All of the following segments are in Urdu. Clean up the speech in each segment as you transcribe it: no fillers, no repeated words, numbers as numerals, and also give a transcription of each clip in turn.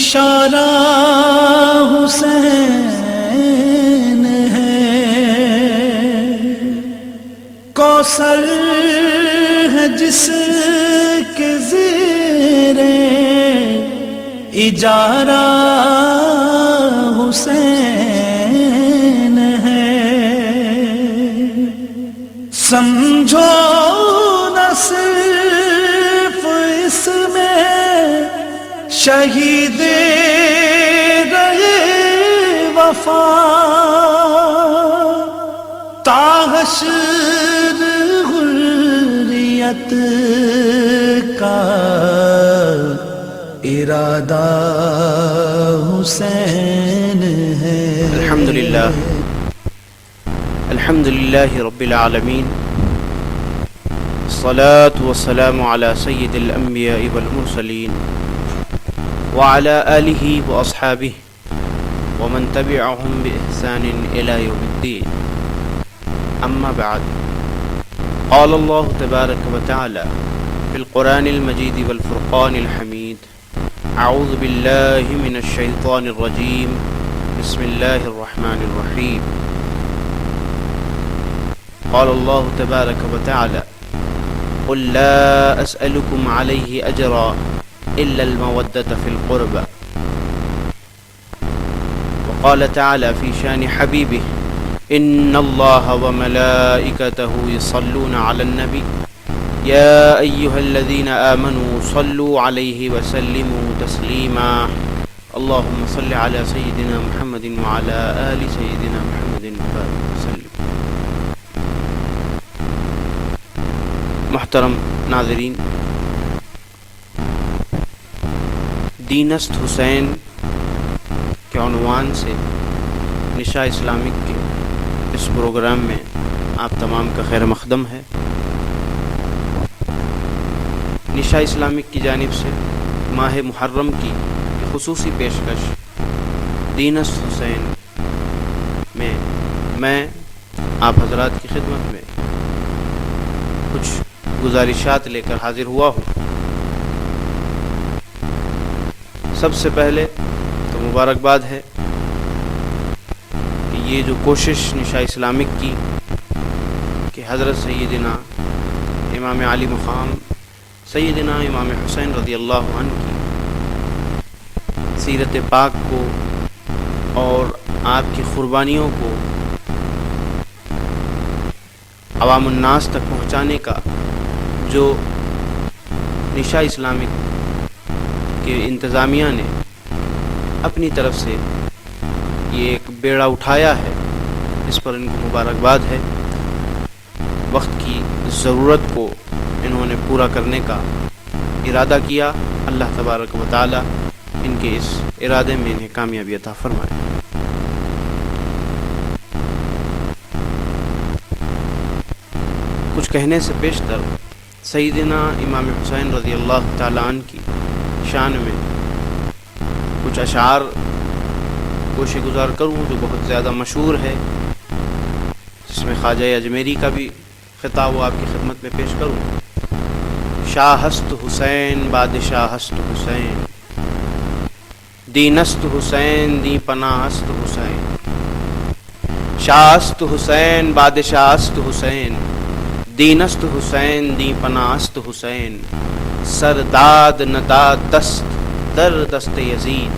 اشارہ حسین ہے، کوثر ہے جس کے زیر اجارہ حسین ہے۔ سمجھو نہ صرف اس میں شہید رہے وفا، تا حشر حریت کا ارادہ حسین ہے۔ الحمدللہ رب العالمین، الصلاة والسلام على سید الانبیاء والمرسلین وعلى آلہ واصحابہ ومن تبعهم بإحسان إلى يوم الدین، اما بعد، قال اللہ تبارک وتعالی في القرآن المجید والفرقان الحمید، اعوذ باللہ من الشیطان الرجیم، بسم اللہ الرحمن الرحیم۔ قال اللہ تبارک وتعالی قل لا أسألكم عليه أجرا إلا المودة في القربى، وقال تعالى في شان حبيبه إن الله وملائكته يصلون على النبي يا أيها الذين آمنوا صلوا عليه وسلموا تسليما، اللهم صل على سيدنا محمد وعلى آل سيدنا محمد وبارك وسلم۔ محترم ناظرین، دینست حسین کے عنوان سے نشا اسلامک کے اس پروگرام میں آپ تمام کا خیر مقدم ہے۔ نشا اسلامک کی جانب سے ماہ محرم کی خصوصی پیشکش دینست حسین میں آپ حضرات کی خدمت میں کچھ گزارشات لے کر حاضر ہوا ہوں۔ سب سے پہلے تو مبارکباد ہے کہ یہ جو کوشش نشا اسلامک کی کہ حضرت سیدنا امام علی مقام سیدنا امام حسین رضی اللہ عنہ کی سیرت پاک کو اور آپ کی قربانیوں کو عوام الناس تک پہنچانے کا جو نشا اسلامک کے انتظامیہ نے اپنی طرف سے یہ ایک بیڑا اٹھایا ہے، اس پر ان کو مبارکباد ہے۔ وقت کی ضرورت کو انہوں نے پورا کرنے کا ارادہ کیا، اللہ تبارک و تعالی ان کے اس ارادے میں انہیں کامیابی عطا فرمائے۔ کچھ کہنے سے پیشتر سیدنا امام حسین رضی اللہ تعالیٰ عنہ کی شان میں کچھ اشعار گوشے گزار کروں جو بہت زیادہ مشہور ہے، جس میں خواجہ اجمیری کا بھی خطاب آپ کی خدمت میں پیش کروں۔ شاہست حسین بادشاہست حسین، دینست حسین دی پناہست حسین، شاہست حسین بادشاہست حسین، دینست حسین دی پناہست حسین، سرداد نداد دست در دست یزید،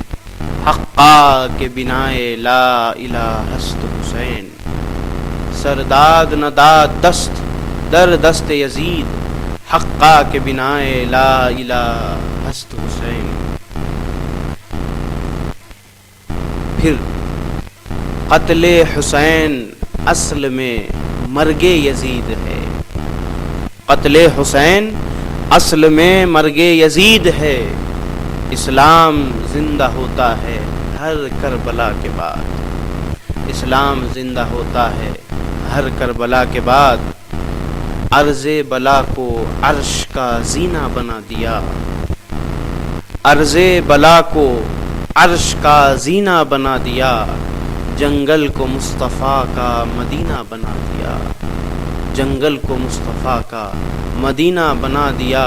حقا کے بنائے لا الہ ہست حسین، سرداد نداد دست در دست یزید، حقا کے بنائے لا الہ ہست حسین۔ پھر قتل حسین اصل میں مرگ یزید ہے، قتل حسین اصل میں مرگ یزید ہے، اسلام زندہ ہوتا ہے ہر کربلا کے بعد، اسلام زندہ ہوتا ہے ہر کربلا کے بعد، عرض بلا کو عرش کا زینہ بنا دیا، عرض بلا کو عرش کا زینہ بنا دیا، جنگل کو مصطفیٰ کا مدینہ بنا دیا، جنگل کو مصطفیٰ کا مدینہ بنا دیا،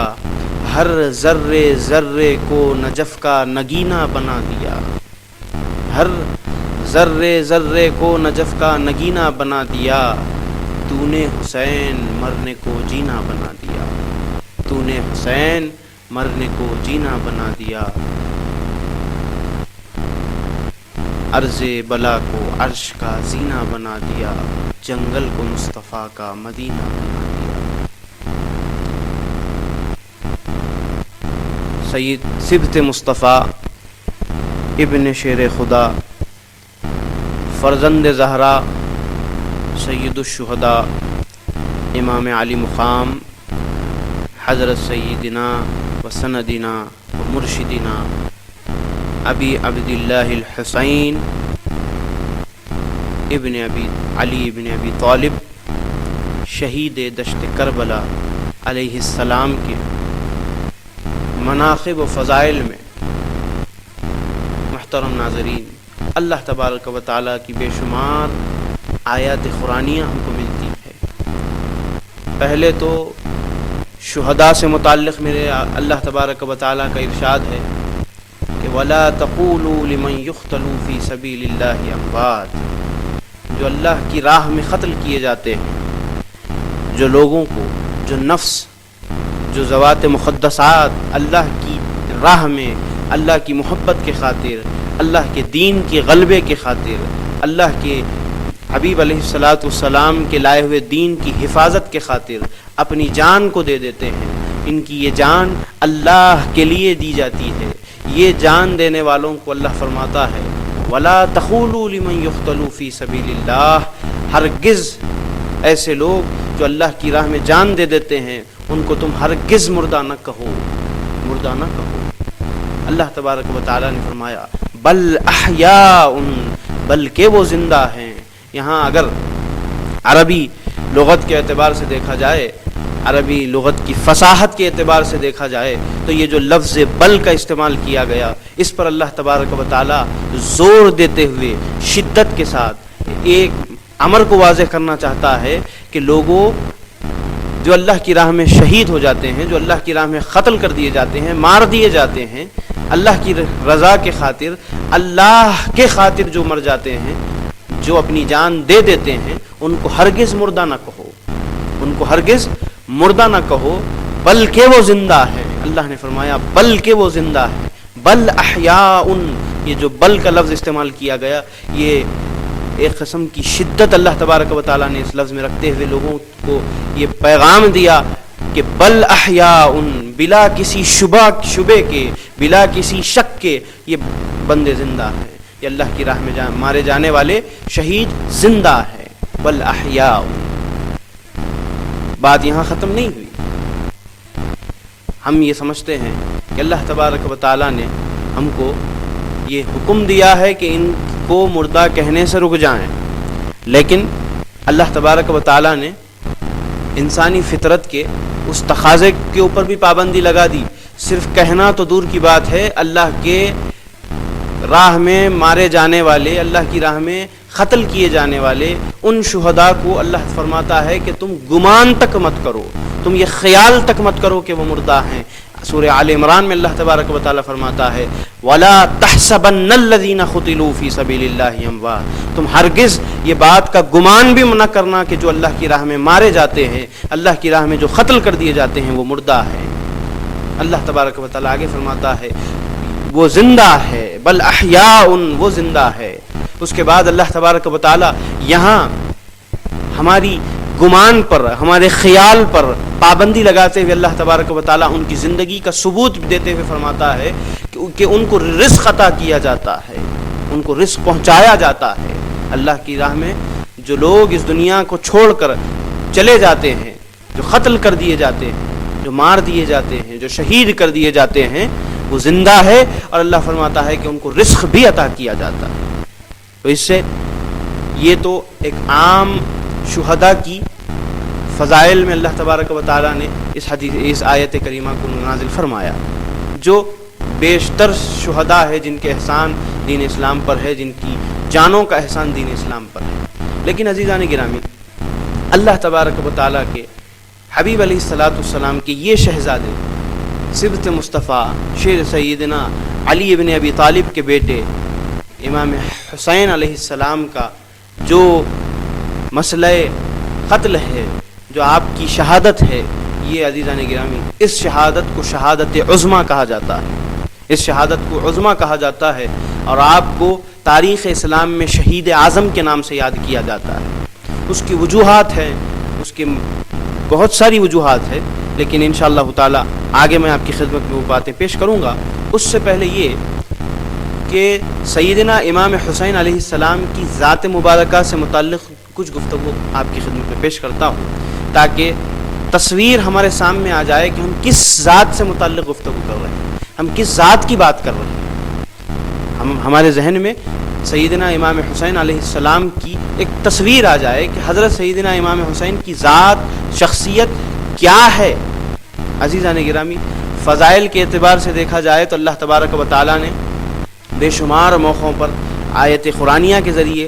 ہر ذرے ذرے کو نجف کا نگینہ بنا دیا، ہر ذرے ذرے کو نجف کا نگینہ بنا دیا، تو نے حسین مرنے کو جینا بنا دیا، تو نے حسین مرنے کو جینا بنا دیا، عرض بلا کو عرش کا زینہ بنا دیا، جنگل کو مصطفیٰ کا مدینہ بنا دیا۔ سید صبت مصطفیٰ ابن شیر خدا، فرزند زہرا، سید الشہداء، امام علی مقام، حضرت سیدنا و سندنا و مرشدنا ابی عبداللہ الحسین ابن ابی علی ابن ابی طالب، شہید دشت کربلا علیہ السلام کے مناقب و فضائل میں محترم ناظرین، اللہ تبارک و تعالیٰ کی بے شمار آیات قرآنیہ ہم کو ملتی ہے۔ پہلے تو شہداء سے متعلق میرے اللہ تبارک و تعالیٰ کا ارشاد ہے کہ وَلَا تَقُولُوا لِمَنْ يُقْتَلُوا فِي سَبِيلِ اللَّهِ أَمْوَاتٌ، جو اللہ کی راہ میں قتل کیے جاتے ہیں، جو لوگوں کو، جو نفس، جو ذوات مقدسات اللہ کی راہ میں، اللہ کی محبت کے خاطر، اللہ کے دین کے غلبے کے خاطر، اللہ کے حبیب علیہ الصلاۃ والسلام کے لائے ہوئے دین کی حفاظت کے خاطر اپنی جان کو دے دیتے ہیں، ان کی یہ جان اللہ کے لیے دی جاتی ہے۔ یہ جان دینے والوں کو اللہ فرماتا ہے وَلَا تَقُولُوا لِمَنْ يُقْتَلُوا فِي سَبِيلِ اللَّهِ، ہرگز ایسے لوگ جو اللہ کی راہ میں جان دے دیتے ہیں ان کو تم ہرگز مردہ نہ کہو، مردہ نہ کہو۔ اللہ تبارک و تعالیٰ نے فرمایا بل احیاء، بلکہ وہ زندہ ہیں۔ یہاں اگر عربی لغت کے اعتبار سے دیکھا جائے، عربی لغت کی فصاحت کے اعتبار سے دیکھا جائے تو یہ جو لفظ بل کا استعمال کیا گیا، اس پر اللہ تبارک و تعالیٰ زور دیتے ہوئے شدت کے ساتھ ایک امر کو واضح کرنا چاہتا ہے کہ لوگوں جو اللہ کی راہ میں شہید ہو جاتے ہیں، جو اللہ کی راہ میں قتل کر دیے جاتے ہیں، مار دیے جاتے ہیں، اللہ کی رضا کے خاطر، اللہ کے خاطر جو مر جاتے ہیں، جو اپنی جان دے دیتے ہیں، ان کو ہرگز مردہ نہ کہو، ان کو ہرگز مردہ نہ کہو، بلکہ وہ زندہ ہے۔ اللہ نے فرمایا بلکہ وہ زندہ ہے، بل احیاء، یہ جو بل کا لفظ استعمال کیا گیا، یہ ایک قسم کی شدت اللہ تبارک و تعالیٰ نے اس لفظ میں رکھتے ہوئے لوگوں کو یہ پیغام دیا کہ بل احیاء، بلا کسی شبے کے، بلا کسی شک کے یہ بندے زندہ ہیں، یہ اللہ کی راہ میں مارے جانے والے شہید زندہ ہے، بل احیاء۔ بات یہاں ختم نہیں ہوئی، ہم یہ سمجھتے ہیں کہ اللہ تبارک و تعالیٰ نے ہم کو یہ حکم دیا ہے کہ ان کو مردہ کہنے سے رک جائیں، لیکن اللہ تبارک و تعالیٰ نے انسانی فطرت کے اس تقاضے کے اوپر بھی پابندی لگا دی۔ صرف کہنا تو دور کی بات ہے، اللہ کے راہ میں مارے جانے والے، اللہ کی راہ میں قتل کیے جانے والے ان شہداء کو اللہ فرماتا ہے کہ تم گمان تک مت کرو، تم یہ خیال تک مت کرو کہ وہ مردہ ہیں۔ سورہ آل عمران میں اللہ تبارک و تعالیٰ فرماتا ہے وَلَا تَحْسَبَنَّ الَّذِينَ قُتِلُوا فِي سَبِيلِ اللَّهِ أَمْوَاتٌ، تم ہرگز یہ بات کا گمان بھی نہ کرنا کہ جو اللہ کی راہ میں مارے جاتے ہیں، اللہ کی راہ میں جو قتل کر دیے جاتے ہیں وہ مردہ ہیں۔ اللہ تبارک و تعالیٰ آگے فرماتا ہے وہ زندہ ہے، بل احیاء، وہ زندہ ہے۔ اس کے بعد اللہ تبارک و تعالیٰ یہاں ہماری گمان پر، ہمارے خیال پر پابندی لگاتے ہوئے اللہ تبارک و تعالیٰ ان کی زندگی کا ثبوت دیتے ہوئے فرماتا ہے کہ ان کو رزق عطا کیا جاتا ہے، ان کو رزق پہنچایا جاتا ہے۔ اللہ کی راہ میں جو لوگ اس دنیا کو چھوڑ کر چلے جاتے ہیں، جو قتل کر دیے جاتے ہیں، جو مار دیے جاتے ہیں، جو شہید کر دیے جاتے ہیں، وہ زندہ ہے، اور اللہ فرماتا ہے کہ ان کو رزق بھی عطا کیا جاتا ہے۔ تو اس سے یہ تو ایک عام شہداء کی فضائل میں اللہ تبارک و تعالیٰ نے اس آیت کریمہ کو نازل فرمایا، جو بیشتر شہداء ہے جن کے احسان دین اسلام پر ہے، جن کی جانوں کا احسان دین اسلام پر ہے۔ لیکن عزیزان گرامی، اللہ تبارک و تعالیٰ کے حبیب علیہ الصلاۃ والسلام کے یہ شہزادے سبط مصطفیٰ شیر سیدنا علی ابن ابی طالب کے بیٹے امام حسین علیہ السلام کا جو مسئلہ قتل ہے، جو آپ کی شہادت ہے، یہ عزیزان گرامی اس شہادت کو شہادت عظمیٰ کہا جاتا ہے، اس شہادت کو عظمیٰ کہا جاتا ہے، اور آپ کو تاریخ اسلام میں شہید اعظم کے نام سے یاد کیا جاتا ہے۔ اس کی وجوہات ہیں، اس کی بہت ساری وجوہات ہیں، لیکن انشاءاللہ تعالی آگے میں آپ کی خدمت میں وہ باتیں پیش کروں گا۔ اس سے پہلے یہ کہ سیدنا امام حسین علیہ السلام کی ذات مبارکہ سے متعلق کچھ گفتگو آپ کی خدمت میں پیش کرتا ہوں، تاکہ تصویر ہمارے سامنے آ جائے کہ ہم کس ذات سے متعلق گفتگو کر رہے ہیں، ہم کس ذات کی بات کر رہے ہیں۔ ہمارے ذہن میں سیدنا امام حسین علیہ السلام کی ایک تصویر آ جائے کہ حضرت سیدنا امام حسین کی ذات، شخصیت کیا ہے۔ عزیزان گرامی، فضائل کے اعتبار سے دیکھا جائے تو اللہ تبارک و تعالیٰ نے بے شمار موقعوں پر آیت قرآنیہ کے ذریعے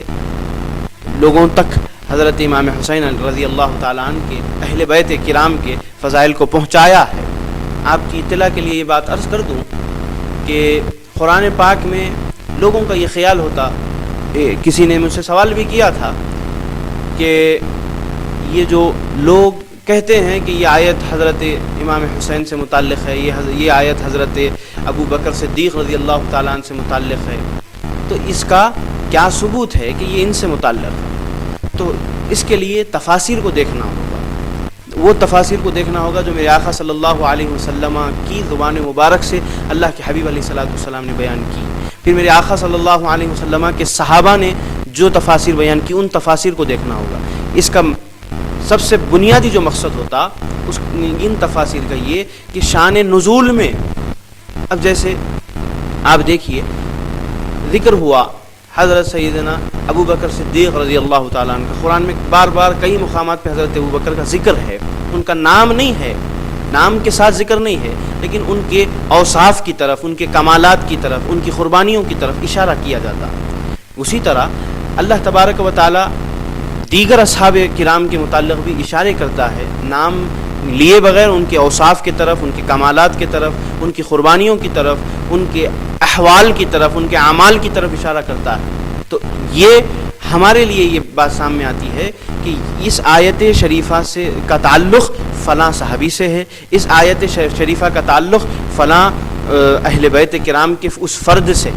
لوگوں تک حضرت امام حسین رضی اللہ تعالیٰ عنہ کے اہل بیت کرام کے فضائل کو پہنچایا ہے۔ آپ کی اطلاع کے لیے یہ بات عرض کر دوں کہ قرآن پاک میں لوگوں کا یہ خیال ہوتا، کسی نے مجھ سے سوال بھی کیا تھا کہ یہ جو لوگ کہتے ہیں کہ یہ آیت حضرت امام حسین سے متعلق ہے، یہ آیت حضرت ابو بکر صدیق رضی اللہ تعالیٰ عنہ سے متعلق ہے، تو اس کا کیا ثبوت ہے کہ یہ ان سے متعلق ہے؟ تو اس کے لیے تفاسیر کو دیکھنا ہوگا، وہ تفاسیر کو دیکھنا ہوگا جو میرے آقا صلی اللہ علیہ وسلم کی زبان مبارک سے اللہ کے حبیب علیہ الصلوۃ والسلام نے بیان کی، پھر میرے آقا صلی اللہ علیہ وسلم کے صحابہ نے جو تفاسیر بیان کی ان تفاسیر کو دیکھنا ہوگا۔ اس کا سب سے بنیادی جو مقصد ہوتا ان تفاسیر کا یہ کہ شان نزول میں، اب جیسے آپ دیکھیے ذکر ہوا حضرت سیدنا ابو بکر صدیق رضی اللہ تعالیٰ عنہ کا، قرآن میں بار بار کئی مقامات پہ حضرت ابو بکر کا ذکر ہے، ان کا نام نہیں ہے، نام کے ساتھ ذکر نہیں ہے، لیکن ان کے اوصاف کی طرف، ان کے کمالات کی طرف، ان کی قربانیوں کی طرف اشارہ کیا جاتا۔ اسی طرح اللہ تبارک و تعالیٰ دیگر اصحاب کرام کے متعلق بھی اشارے کرتا ہے، نام لیے بغیر ان کے اوصاف کی طرف، ان کے کمالات کی طرف، ان کی قربانیوں کی طرف، ان کے احوال کی طرف، ان کے اعمال کی طرف اشارہ کرتا ہے۔ تو یہ ہمارے لیے یہ بات سامنے آتی ہے کہ اس آیت شریفہ سے کا تعلق فلاں صحابی سے ہے، اس آیت شریفہ کا تعلق فلاں اہل بیت کرام کے اس فرد سے،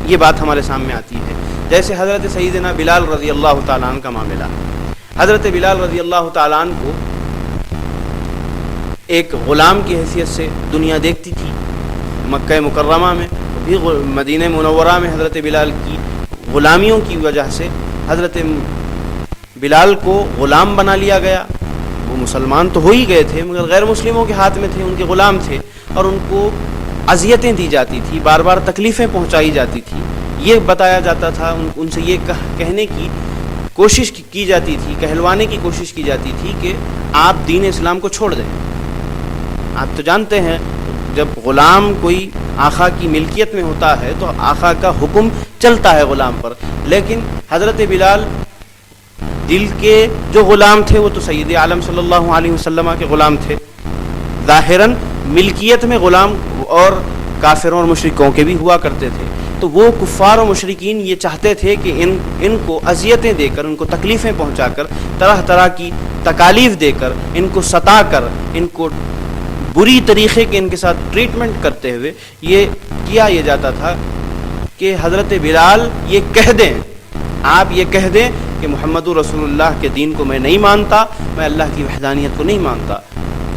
یہ بات ہمارے سامنے آتی ہے۔ جیسے حضرت سیدنا بلال رضی اللہ تعالیٰ عنہ کا معاملہ، حضرت بلال رضی اللہ تعالیٰ عنہ کو ایک غلام کی حیثیت سے دنیا دیکھتی تھی۔ مکہ مکرمہ میں بھی مدینہ منورہ میں حضرت بلال کی غلامیوں کی وجہ سے حضرت بلال کو غلام بنا لیا گیا۔ وہ مسلمان تو ہو ہی گئے تھے مگر غیر مسلموں کے ہاتھ میں تھے، ان کے غلام تھے، اور ان کو اذیتیں دی جاتی تھی، بار بار تکلیفیں پہنچائی جاتی تھی۔ یہ بتایا جاتا تھا، ان سے یہ کہنے کی کوشش کی جاتی تھی، کہلوانے کی کوشش کی جاتی تھی کہ آپ دین اسلام کو چھوڑ دیں۔ آپ تو جانتے ہیں جب غلام کوئی آقا کی ملکیت میں ہوتا ہے تو آقا کا حکم چلتا ہے غلام پر، لیکن حضرت بلال دل کے جو غلام تھے وہ تو سید عالم صلی اللہ علیہ وسلم کے غلام تھے، ظاہراً ملکیت میں غلام اور کافروں اور مشرکوں کے بھی ہوا کرتے تھے۔ تو وہ کفار و مشرکین یہ چاہتے تھے کہ ان کو اذیتیں دے کر، ان کو تکلیفیں پہنچا کر، طرح طرح کی تکالیف دے کر، ان کو ستا کر، ان کو بری طریقے کے ان کے ساتھ ٹریٹمنٹ کرتے ہوئے یہ کیا جاتا تھا کہ حضرت بلال یہ کہہ دیں، آپ یہ کہہ دیں کہ محمد رسول اللہ کے دین کو میں نہیں مانتا، میں اللہ کی وحدانیت کو نہیں مانتا۔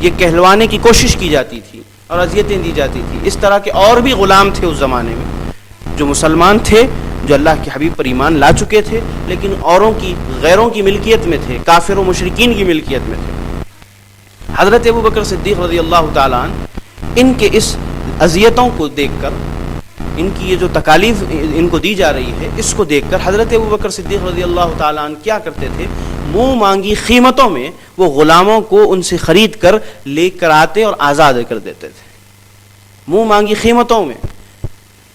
یہ کہلوانے کی کوشش کی جاتی تھی اور اذیتیں دی جاتی تھی۔ اس طرح کے اور بھی غلام تھے اس زمانے میں جو مسلمان تھے، جو اللہ کے حبیب پر ایمان لا چکے تھے، لیکن اوروں کی، غیروں کی ملکیت میں تھے، کافر و مشرکین کی ملکیت میں تھے۔ حضرت ابو بکر صدیق رضی اللہ تعالیٰ عنہ ان کے اس اذیتوں کو دیکھ کر، ان کی یہ جو تکالیف ان کو دی جا رہی ہے، اس کو دیکھ کر حضرت ابو بکر صدیق رضی اللہ تعالیٰ عنہ کیا کرتے تھے؟ منہ مانگی قیمتوں میں وہ غلاموں کو ان سے خرید کر لے کر آتے اور آزاد کر دیتے تھے۔ منہ مانگی قیمتوں میں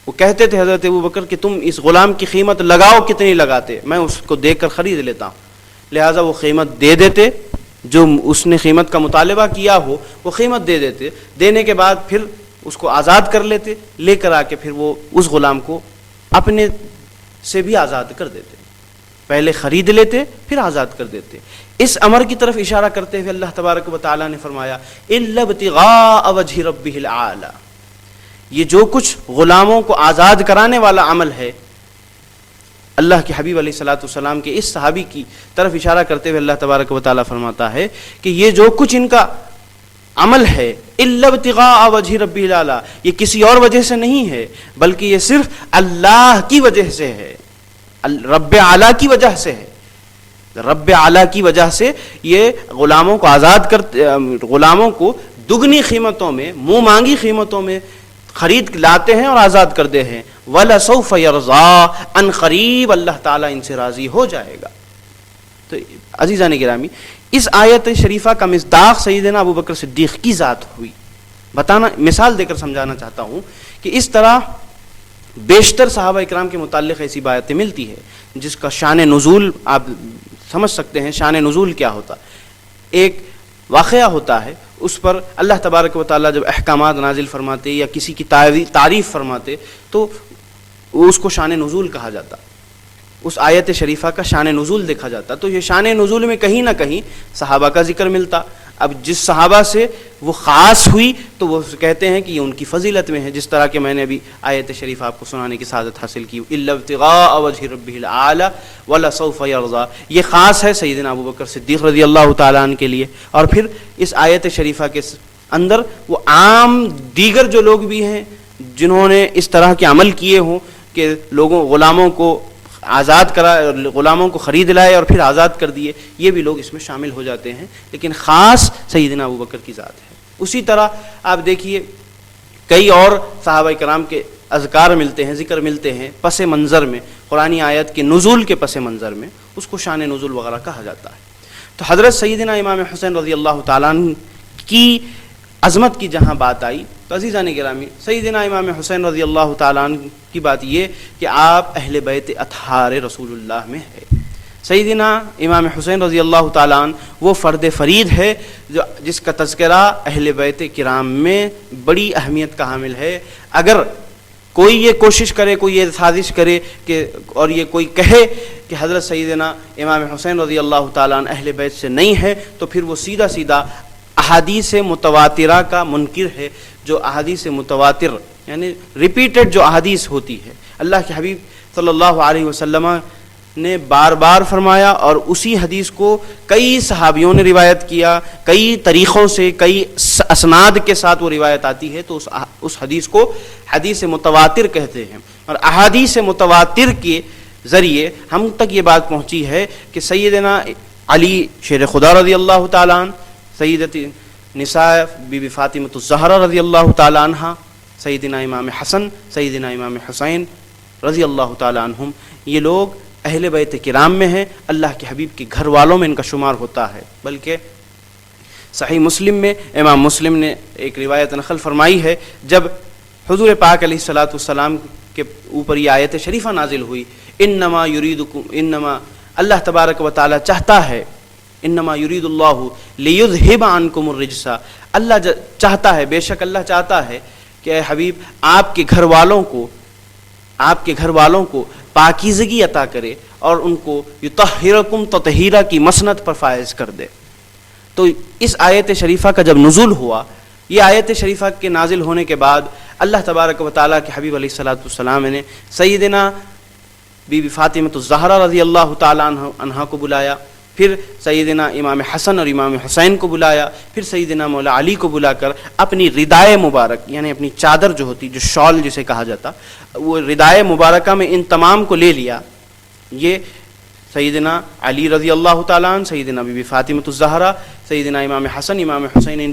وہ کہتے تھے حضرت ابو بکر کہ تم اس غلام کی قیمت لگاؤ، کتنی لگاتے، میں اس کو دیکھ کر خرید لیتا ہوں۔ لہٰذا وہ قیمت دے دیتے، جو اس نے قیمت کا مطالبہ کیا ہو وہ قیمت دے دیتے، دینے کے بعد پھر اس کو آزاد کر لیتے، لے کر آ کے پھر وہ اس غلام کو اپنے سے بھی آزاد کر دیتے، پہلے خرید لیتے پھر آزاد کر دیتے۔ اس امر کی طرف اشارہ کرتے ہوئے اللہ تبارک و تعالیٰ نے فرمایا اِلَّا ابْتِغَاءَ وَجْهِ رَبِّهِ الْأَعْلَى، یہ جو کچھ غلاموں کو آزاد کرانے والا عمل ہے، اللہ کے حبیب علیہ الصلوۃ والسلام کے اس صحابی کی طرف اشارہ کرتے ہوئے اللہ تبارک و تعالیٰ فرماتا ہے کہ یہ جو کچھ ان کا عمل ہے اِلَّا ابْتِغَاءَ وَجْهِ رَبِّهِ الْأَعْلَى، یہ کسی اور وجہ سے نہیں ہے بلکہ یہ صرف اللہ کی وجہ سے ہے، رب اعلیٰ کی وجہ سے ہے۔ رب اعلیٰ کی وجہ سے یہ غلاموں کو آزاد کرتے، غلاموں کو دگنی قیمتوں میں، منہ مانگی قیمتوں میں خرید لاتے ہیں اور آزاد کرتے ہیں۔ وَلَسَوْفَ يَرْضَىٰ، ان قریب اللہ تعالیٰ ان سے راضی ہو جائے گا۔ تو عزیزان گرامی، اس آیت شریفہ کا مصداق سیدنا ابو بکر صدیق کی ذات ہوئی۔ بتانا، مثال دے کر سمجھانا چاہتا ہوں کہ اس طرح بیشتر صحابہ اکرام کے متعلق ایسی باتیں ملتی ہے جس کا شان نزول آپ سمجھ سکتے ہیں۔ شان نزول کیا ہوتا؟ ایک واقعہ ہوتا ہے، اس پر اللہ تبارک و تعالیٰ جب احکامات نازل فرماتے یا کسی کی تعریف فرماتے تو اس کو شان نزول کہا جاتا، اس آیت شریفہ کا شان نزول دیکھا جاتا۔ تو یہ شان نزول میں کہیں نہ کہیں صحابہ کا ذکر ملتا۔ اب جس صحابہ سے وہ خاص ہوئی تو وہ کہتے ہیں کہ یہ ان کی فضیلت میں ہے، جس طرح کہ میں نے ابھی آیت شریف آپ کو سنانے کی سعادت حاصل کی، اِلَّا ابْتِغَاءَ وَجْهِ رَبِّهِ الْأَعْلَى وَلَسَوْفَ يَرْضَىٰ، یہ خاص ہے سیدنا ابو بکر صدیق رضی اللہ تعالیٰ عنہ کے لیے۔ اور پھر اس آیت شریفہ کے اندر وہ عام دیگر جو لوگ بھی ہیں جنہوں نے اس طرح کے عمل کیے ہوں کہ لوگوں غلاموں کو آزاد کرا، غلاموں کو خرید لائے اور پھر آزاد کر دیے، یہ بھی لوگ اس میں شامل ہو جاتے ہیں، لیکن خاص سیدنا ابو بکر کی ذات ہے۔ اسی طرح آپ دیکھیے کئی اور صحابہ کرام کے اذکار ملتے ہیں، ذکر ملتے ہیں پس منظر میں، قرآنی آیت کے نزول کے پس منظر میں، اس کو شان نزول وغیرہ کہا جاتا ہے۔ تو حضرت سیدنا امام حسین رضی اللہ تعالیٰ عنہ کی عظمت کی جہاں بات آئی تو عزیزان گرامی، سیدنا امام حسین رضی اللہ تعالیٰ عنہ کی بات یہ کہ آپ اہل بیت اطہار رسول اللہ میں ہے۔ سیدنا امام حسین رضی اللہ تعالیٰ عنہ وہ فرد فرید ہے جس کا تذکرہ اہل بیت کرام میں بڑی اہمیت کا حامل ہے۔ اگر کوئی یہ کوشش کرے، کوئی یہ سازش کرے کہ اور یہ کوئی کہے کہ حضرت سیدنا امام حسین رضی اللہ تعالیٰ عنہ اہل بیت سے نہیں ہے تو پھر وہ سیدھا سیدھا احادیث متواترہ کا منکر ہے۔ جو احادیث متواتر یعنی ریپیٹڈ جو احادیث ہوتی ہے، اللہ کے حبیب صلی اللہ علیہ وسلم نے بار بار فرمایا اور اسی حدیث کو کئی صحابیوں نے روایت کیا، کئی طریقوں سے، کئی اسناد کے ساتھ وہ روایت آتی ہے، تو اس حدیث کو حدیث متواتر کہتے ہیں۔ اور احادیث متواتر کے ذریعے ہم تک یہ بات پہنچی ہے کہ سیدنا علی شیر خدا رضی اللہ تعالیٰ عنہ، سیدتی نساء بی بی فاطمۃ الزہرا رضی اللہ تعالیٰ عنہ، سیدنا امام حسن، سیدنا امام حسین رضی اللہ تعالیٰ عنہم، یہ لوگ اہل بیت کرام میں ہیں، اللہ کے حبیب کے گھر والوں میں ان کا شمار ہوتا ہے۔ بلکہ صحیح مسلم میں امام مسلم نے ایک روایت نقل فرمائی ہے، جب حضور پاک علیہ الصلوۃ والسلام کے اوپر یہ آیت شریفہ نازل ہوئی، انما اللہ تبارک و تعالیٰ چاہتا ہے، انما یرید اللہ لیذہب عنکم الرجس، اللہ چاہتا ہے، بے شک اللہ چاہتا ہے کہ اے حبیب آپ کے گھر والوں کو پاکیزگی عطا کرے اور ان کو یطہرکم تطہیرا کی مسند پر فائز کر دے۔ تو اس آیت شریفہ کا جب نزول ہوا، یہ آیت شریفہ کے نازل ہونے کے بعد اللہ تبارک و تعالیٰ کے حبیب علیہ الصلوۃ والسلام نے سیدنا بی بی فاطمۃ الزہرا رضی اللہ تعالیٰ عنہا کو بلایا، پھر سیدنا امام حسن اور امام حسین کو بلایا، پھر سیدنا مولا علی کو بلا کر اپنی ردائے مبارک یعنی اپنی چادر جو ہوتی، جو شال جسے کہا جاتا، وہ ردائے مبارکہ میں ان تمام کو لے لیا۔ یہ سیدنا علی رضی اللہ تعالیٰ عنہ، سیدنا بی بی فاطمۃ الزہرا، سیدنا امام حسن، امام حسین، ان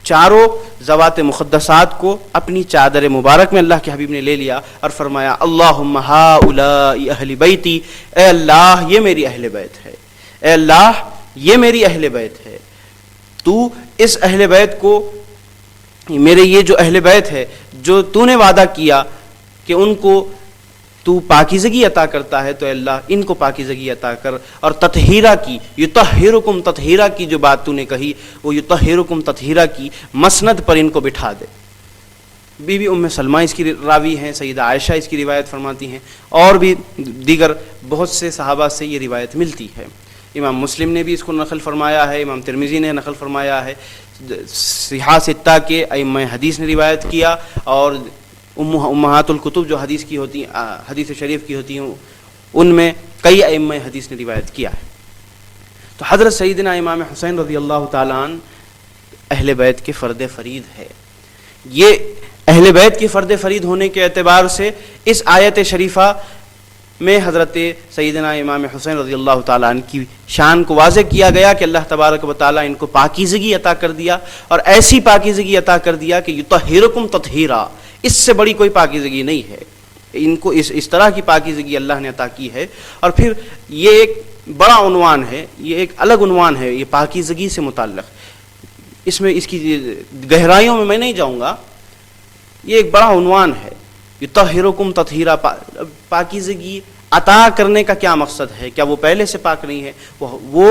چاروں ذوات مقدسات کو اپنی چادر مبارک میں اللہ کے حبیب نے لے لیا اور فرمایا اللہم ہؤلاء اہل بیتی، اے اللہ یہ میری اہل بیت ہے، اے اللہ یہ میری اہل بیت ہے، تو اس اہل بیت کو، میرے یہ جو اہل بیت ہے جو تو نے وعدہ کیا کہ ان کو تو پاکیزگی عطا کرتا ہے، تو اے اللہ ان کو پاکیزگی عطا کر، اور تطہیرہ کی، یطہرکم تطہیرہ کی جو بات تو نے کہی، وہ یطہرکم تطہیرہ کی مسند پر ان کو بٹھا دے۔ بی بی ام سلمہ اس کی راوی ہیں، سیدہ عائشہ اس کی روایت فرماتی ہیں، اور بھی دیگر بہت سے صحابہ سے یہ روایت ملتی ہے۔ امام مسلم نے بھی اس کو نقل فرمایا ہے، امام ترمذی نے نقل فرمایا ہے، صحاح ستہ کے ائمہ حدیث نے روایت کیا، اور امہات الکتب جو حدیث کی ہوتی ہیں، حدیث شریف کی ہوتی ہیں، ان میں کئی ائمہ حدیث نے روایت کیا ہے۔ تو حضرت سیدنا امام حسین رضی اللہ تعالیٰ عنہ اہل بیت کے فرد فرید ہے۔ یہ اہل بیت کے فرد فرید ہونے کے اعتبار سے اس آیت شریفہ میں حضرت سیدنا امام حسین رضی اللہ تعالیٰ عنہ کی شان کو واضح کیا گیا کہ اللہ تبارک و تعالیٰ ان کو پاکیزگی عطا کر دیا، اور ایسی پاکیزگی عطا کر دیا کہ یطہرکم تطہیرا، اس سے بڑی کوئی پاکیزگی نہیں ہے۔ ان کو اس طرح کی پاکیزگی اللہ نے عطا کی ہے۔ اور پھر یہ ایک بڑا عنوان ہے، یہ ایک الگ عنوان ہے یہ پاکیزگی سے متعلق، اس میں اس کی گہرائیوں میں نہیں جاؤں گا، یہ ایک بڑا عنوان ہے۔ یطہرکم تطہیرا، پاکیزگی عطا کرنے کا کیا مقصد ہے؟ کیا وہ پہلے سے پاک نہیں ہے؟ وہ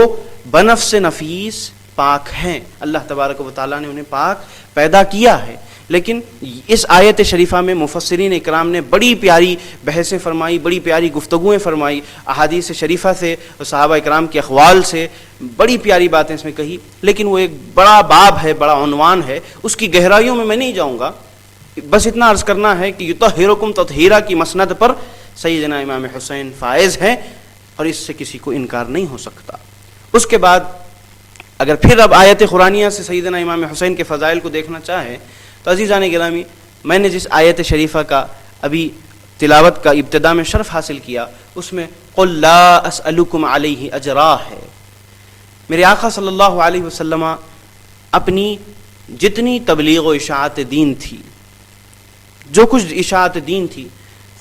بنفس نفیس پاک ہیں، اللہ تبارک و تعالیٰ نے انہیں پاک پیدا کیا ہے۔ لیکن اس آیت شریفہ میں مفسرین اکرام نے بڑی پیاری بحثیں فرمائی، بڑی پیاری گفتگویں فرمائی، احادیث شریفہ سے، صحابہ اکرام کے اقوال سے بڑی پیاری باتیں اس میں کہی، لیکن وہ ایک بڑا باب ہے، بڑا عنوان ہے، اس کی گہرائیوں میں نہیں جاؤں گا۔ بس اتنا عرض کرنا ہے کہ یطہرکم تطہیرا کی مسند پر سیدنا امام حسین فائز ہیں، اور اس سے کسی کو انکار نہیں ہو سکتا۔ اس کے بعد اگر پھر اب آیت قرآنیہ سے سیدنا امام حسین کے فضائل کو دیکھنا چاہیں تو عزیزان گرامی، میں نے جس آیت شریفہ کا ابھی تلاوت کا ابتدا میں شرف حاصل کیا، اس میں قل لا اسألکم علیہ اجرا ہے۔ میرے آقا صلی اللہ علیہ وسلم اپنی جتنی تبلیغ و اشاعت دین تھی، جو کچھ اشاعت دین تھی،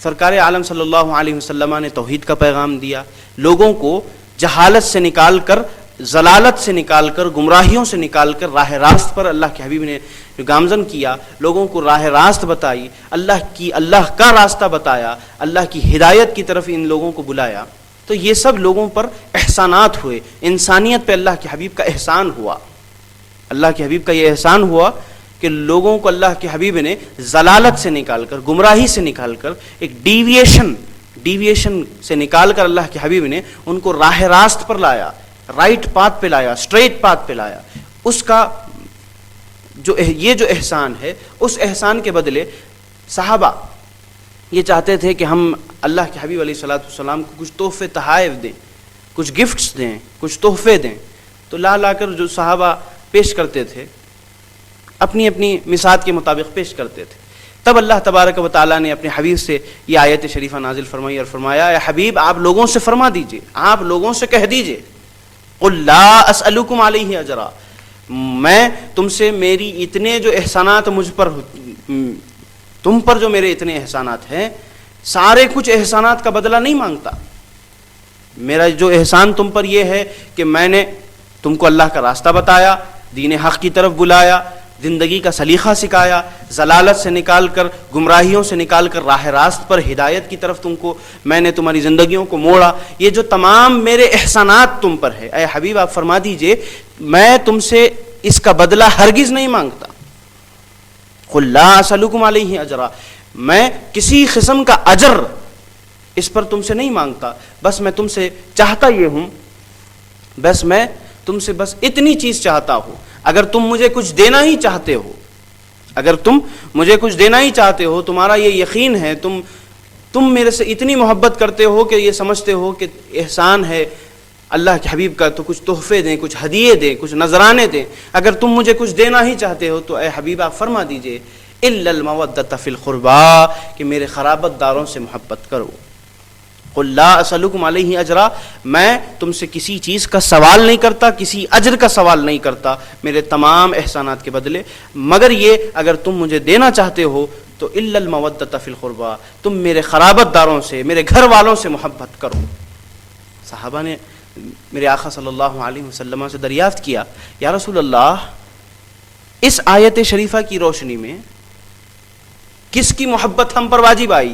سرکار عالم صلی اللہ علیہ وسلم نے توحید کا پیغام دیا، لوگوں کو جہالت سے نکال کر، ضلالت سے نکال کر، گمراہیوں سے نکال کر راہ راست پر اللہ کے حبیب نے گامزن کیا، لوگوں کو راہ راست بتائی، اللہ کا راستہ بتایا، اللہ کی ہدایت کی طرف ان لوگوں کو بلایا۔ تو یہ سب لوگوں پر احسانات ہوئے، انسانیت پہ اللہ کے حبیب کا احسان ہوا۔ اللہ کے حبیب کا یہ احسان ہوا کہ لوگوں کو اللہ کے حبیب نے ضلالت سے نکال کر، گمراہی سے نکال کر، ایک ڈیویشن سے نکال کر اللہ کے حبیب نے ان کو راہ راست پر لایا، رائٹ پاتھ پہ لایا، اسٹریٹ پاتھ پہ لایا۔ اس کا یہ جو احسان ہے، اس احسان کے بدلے صحابہ یہ چاہتے تھے کہ ہم اللہ کے حبیب علیہ الصلوۃ والسلام کو کچھ تحفے تحائف دیں، کچھ گفٹس دیں، کچھ تحفے دیں۔ تو لا کر جو صحابہ پیش کرتے تھے، اپنی اپنی مثال کے مطابق پیش کرتے تھے۔ تب اللہ تبارک و تعالیٰ نے اپنے حبیب سے یہ آیت شریفہ نازل فرمائی اور فرمایا، اے حبیب آپ لوگوں سے فرما دیجئے، آپ لوگوں سے کہہ دیجئے، قل لا اسألکم علیہ اجرا، میں تم سے میری اتنے جو احسانات مجھ پر، تم پر جو میرے اتنے احسانات ہیں، سارے کچھ احسانات کا بدلہ نہیں مانگتا۔ میرا جو احسان تم پر یہ ہے کہ میں نے تم کو اللہ کا راستہ بتایا، دین حق کی طرف بلایا، زندگی کا سلیقہ سکھایا، ضلالت سے نکال کر، گمراہیوں سے نکال کر راہ راست پر، ہدایت کی طرف تم کو میں نے تمہاری زندگیوں کو موڑا۔ یہ جو تمام میرے احسانات تم پر ہے، اے حبیب آپ فرما دیجئے میں تم سے اس کا بدلہ ہرگز نہیں مانگتا۔ قل لا اسألکم علیہ اجرا، میں کسی قسم کا اجر اس پر تم سے نہیں مانگتا، بس میں تم سے چاہتا یہ ہوں، بس میں تم سے بس اتنی چیز چاہتا ہوں، اگر تم مجھے کچھ دینا ہی چاہتے ہو، اگر تم مجھے کچھ دینا ہی چاہتے ہو، تمہارا یہ یقین ہے، تم میرے سے اتنی محبت کرتے ہو کہ یہ سمجھتے ہو کہ احسان ہے اللہ کے حبیب کا، تو کچھ تحفے دیں، کچھ ہدیے دیں، کچھ نذرانے دیں۔ اگر تم مجھے کچھ دینا ہی چاہتے ہو تو اے حبیب آپ فرما دیجئے الا المودۃ فی القربى، کہ میرے قرابت داروں سے محبت کرو۔ قل لا اسألکم علیہ اجرا، میں تم سے کسی چیز کا سوال نہیں کرتا، کسی اجر کا سوال نہیں کرتا میرے تمام احسانات کے بدلے، مگر یہ اگر تم مجھے دینا چاہتے ہو تو الا المودۃ فی القربى، تم میرے قرابت داروں سے، میرے گھر والوں سے محبت کرو۔ صحابہ نے میرے آقا صلی اللہ علیہ وسلم سے دریافت کیا، یا رسول اللہ اس آیت شریفہ کی روشنی میں کس کی محبت ہم پر واجب آئی،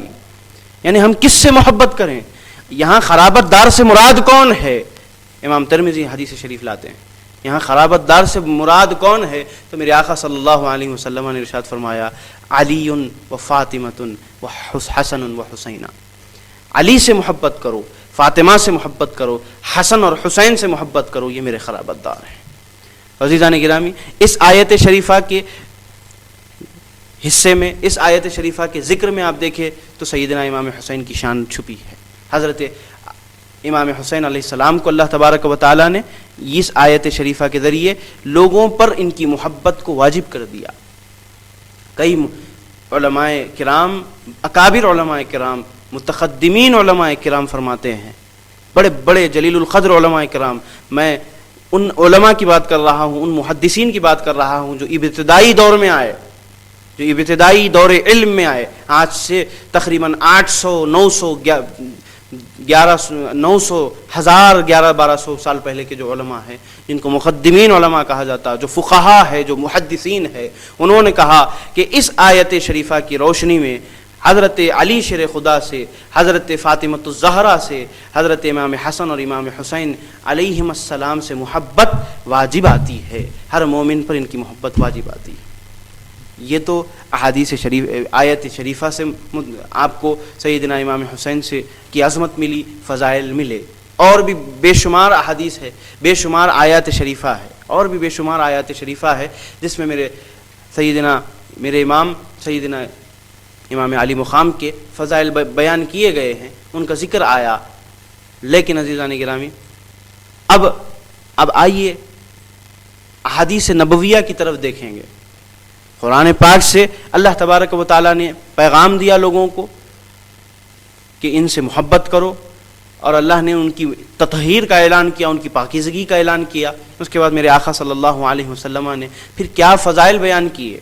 یعنی ہم کس سے محبت کریں؟ یہاں قرابت دار سے مراد کون ہے؟ امام ترمذی حدیث شریف لاتے ہیں یہاں خرابت دار سے مراد کون ہے؟ تو میرے آقا صلی اللہ علیہ وسلم نے ارشاد فرمایا علی و فاطمۃ و حسن و حسین، علی سے محبت کرو، فاطمہ سے محبت کرو، حسن اور حسین سے محبت کرو، یہ میرے خرابت دار ہیں۔ عزیزان گرامی، اس آیت شریفہ کے حصے میں، اس آیت شریفہ کے ذکر میں آپ دیکھیں تو سیدنا امام حسین کی شان چھپی ہے۔ حضرت امام حسین علیہ السلام کو اللہ تبارک و تعالیٰ نے اس آیت شریفہ کے ذریعے لوگوں پر ان کی محبت کو واجب کر دیا۔ کئی علماء کرام، اکابر علماء کرام، متقدمین علماء کرام فرماتے ہیں، بڑے بڑے جلیل القدر علماء کرام، میں ان علماء کی بات کر رہا ہوں، ان محدثین کی بات کر رہا ہوں جو ابتدائی دور میں آئے، جو ابتدائی دور علم میں آئے، آج سے تقریباً 800 900 1000 1200 سال پہلے کے جو علماء ہیں، جن کو مقدمین علماء کہا جاتا، جو فقہا ہے، جو محدثین ہے، انہوں نے کہا کہ اس آیت شریفہ کی روشنی میں حضرت علی شیر خدا سے، حضرت فاطمۃ الزہرا سے، حضرت امام حسن اور امام حسین علیہم السلام سے محبت واجب آتی ہے، ہر مومن پر ان کی محبت واجب آتی ہے۔ یہ تو احادیث شریف، آیت شریفہ سے آپ کو سیدنا امام حسین سے کی عظمت ملی، فضائل ملے، اور بھی بے شمار احادیث ہے، بے شمار آیات شریفہ ہے، اور بھی بے شمار آیات شریفہ ہے جس میں میرے امام سیدنا امام علی مقام کے فضائل بیان کیے گئے ہیں، ان کا ذکر آیا۔ لیکن عزیزان گرامی، اب آئیے احادیث نبویہ کی طرف دیکھیں گے۔ قرآن پاک سے اللہ تبارک و تعالیٰ نے پیغام دیا لوگوں کو کہ ان سے محبت کرو، اور اللہ نے ان کی تطہیر کا اعلان کیا، ان کی پاکیزگی کا اعلان کیا۔ اس کے بعد میرے آقا صلی اللہ علیہ وسلم نے پھر کیا فضائل بیان کیے۔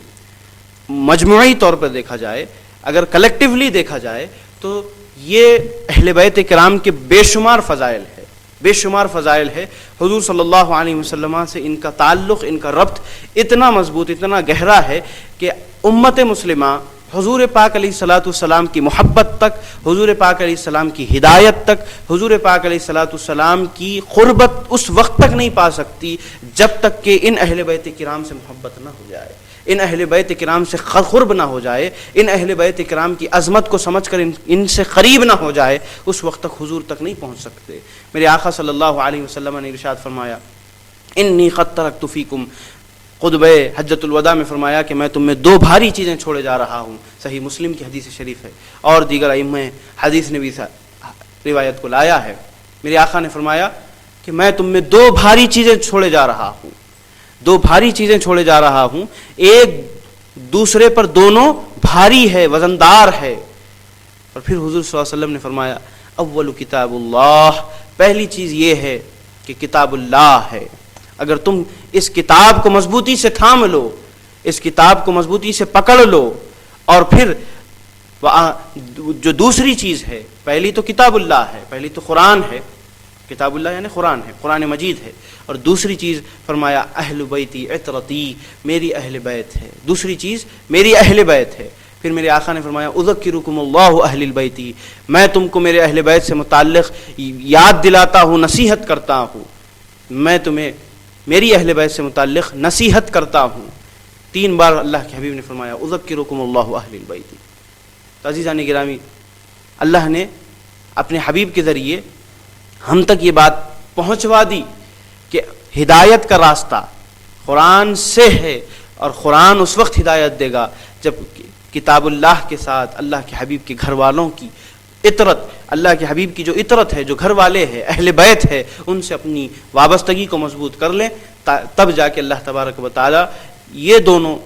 مجموعی طور پر دیکھا جائے، اگر کلیکٹیولی دیکھا جائے تو یہ اہل بیت کرام کے بے شمار فضائل ہے، بے شمار فضائل ہے۔ حضور صلی اللہ علیہ وسلم سے ان کا تعلق، ان کا ربط اتنا مضبوط، اتنا گہرا ہے کہ امت مسلمہ حضور پاک علیہ الصلاۃ والسلام کی محبت تک، حضور پاک علیہ السلام کی ہدایت تک، حضور پاک علیہ الصلاۃ والسلام کی قربت اس وقت تک نہیں پا سکتی جب تک کہ ان اہل بیت کرام سے محبت نہ ہو جائے، ان اہل بیت کرام سے قرب نہ ہو جائے، ان اہل بیت کرام کی عظمت کو سمجھ کر ان سے قریب نہ ہو جائے، اس وقت تک حضور تک نہیں پہنچ سکتے۔ میرے آقا صلی اللہ علیہ وسلم نے ارشاد فرمایا انی قد ترکت فیکم، خطبہ حجۃ الوداع میں فرمایا کہ میں تم میں دو بھاری چیزیں چھوڑے جا رہا ہوں۔ صحیح مسلم کی حدیث شریف ہے، اور دیگر ائمہ حدیث نے بھی روایت کو لایا ہے۔ میرے آقا نے فرمایا کہ میں تم میں دو بھاری چیزیں چھوڑے جا رہا ہوں، دو بھاری چیزیں چھوڑے جا رہا ہوں، ایک دوسرے پر دونوں بھاری ہے، وزندار ہے۔ اور پھر حضور صلی اللہ علیہ وسلم نے فرمایا اول کتاب اللہ، پہلی چیز یہ ہے کہ کتاب اللہ ہے۔ اگر تم اس کتاب کو مضبوطی سے تھام لو، اس کتاب کو مضبوطی سے پکڑ لو، اور پھر جو دوسری چیز ہے، پہلی تو کتاب اللہ ہے، پہلی تو قرآن ہے، کتاب اللہ یعنی قرآن ہے، قرآن مجید ہے، اور دوسری چیز فرمایا اہل بیتی عطرتی، میری اہل بیت ہے، دوسری چیز میری اہل بیت ہے۔ پھر میرے آقا نے فرمایا اذکرکم اللہ اہل البیتی، میں تم کو میرے اہل بیت سے متعلق یاد دلاتا ہوں، نصیحت کرتا ہوں، میں تمہیں میری اہل بیت سے متعلق نصیحت کرتا ہوں۔ 3 بار اللہ کے حبیب نے فرمایا اذکرکم اللہ اہل البیتی۔ تو عزیزان گرامی، اللہ نے اپنے حبیب کے ذریعے ہم تک یہ بات پہنچوا دی کہ ہدایت کا راستہ قرآن سے ہے، اور قرآن اس وقت ہدایت دے گا جب کتاب اللہ کے ساتھ اللہ کے حبیب کے گھر والوں کی اطرت، اللہ کے حبیب کی جو اطرت ہے، جو گھر والے ہیں، اہل بیت ہے، ان سے اپنی وابستگی کو مضبوط کر لیں، تب جا کے اللہ تبارک و تعالی یہ دونوں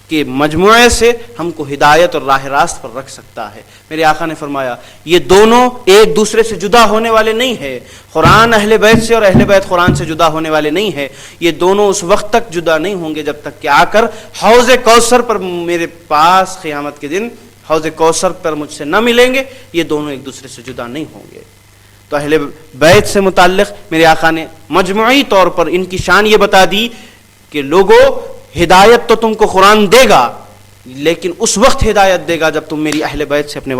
کے مجموعے سے ہم کو ہدایت اور راہ راست پر رکھ سکتا ہے۔ میرے آقا نے فرمایا یہ دونوں ایک دوسرے سے جدا ہونے والے نہیں ہیں، قرآن اہل بیت سے اور اہل بیت قرآن سے جدا ہونے والے نہیں ہیں، یہ دونوں اس وقت تک جدا نہیں ہوں گے جب تک کہ آ کر حوض کوثر پر میرے پاس قیامت کے دن حوض کوثر پر مجھ سے نہ ملیں گے، یہ دونوں ایک دوسرے سے جدا نہیں ہوں گے۔ تو اہل بیت سے متعلق میرے آقا نے مجموعی طور پر ان کی شان یہ بتا دی کہ لوگوں، ہدایت تو تم کو قرآن دے گا، لیکن اس وقت ہدایت دے گا جب تم میری اہل بیت سے اپنے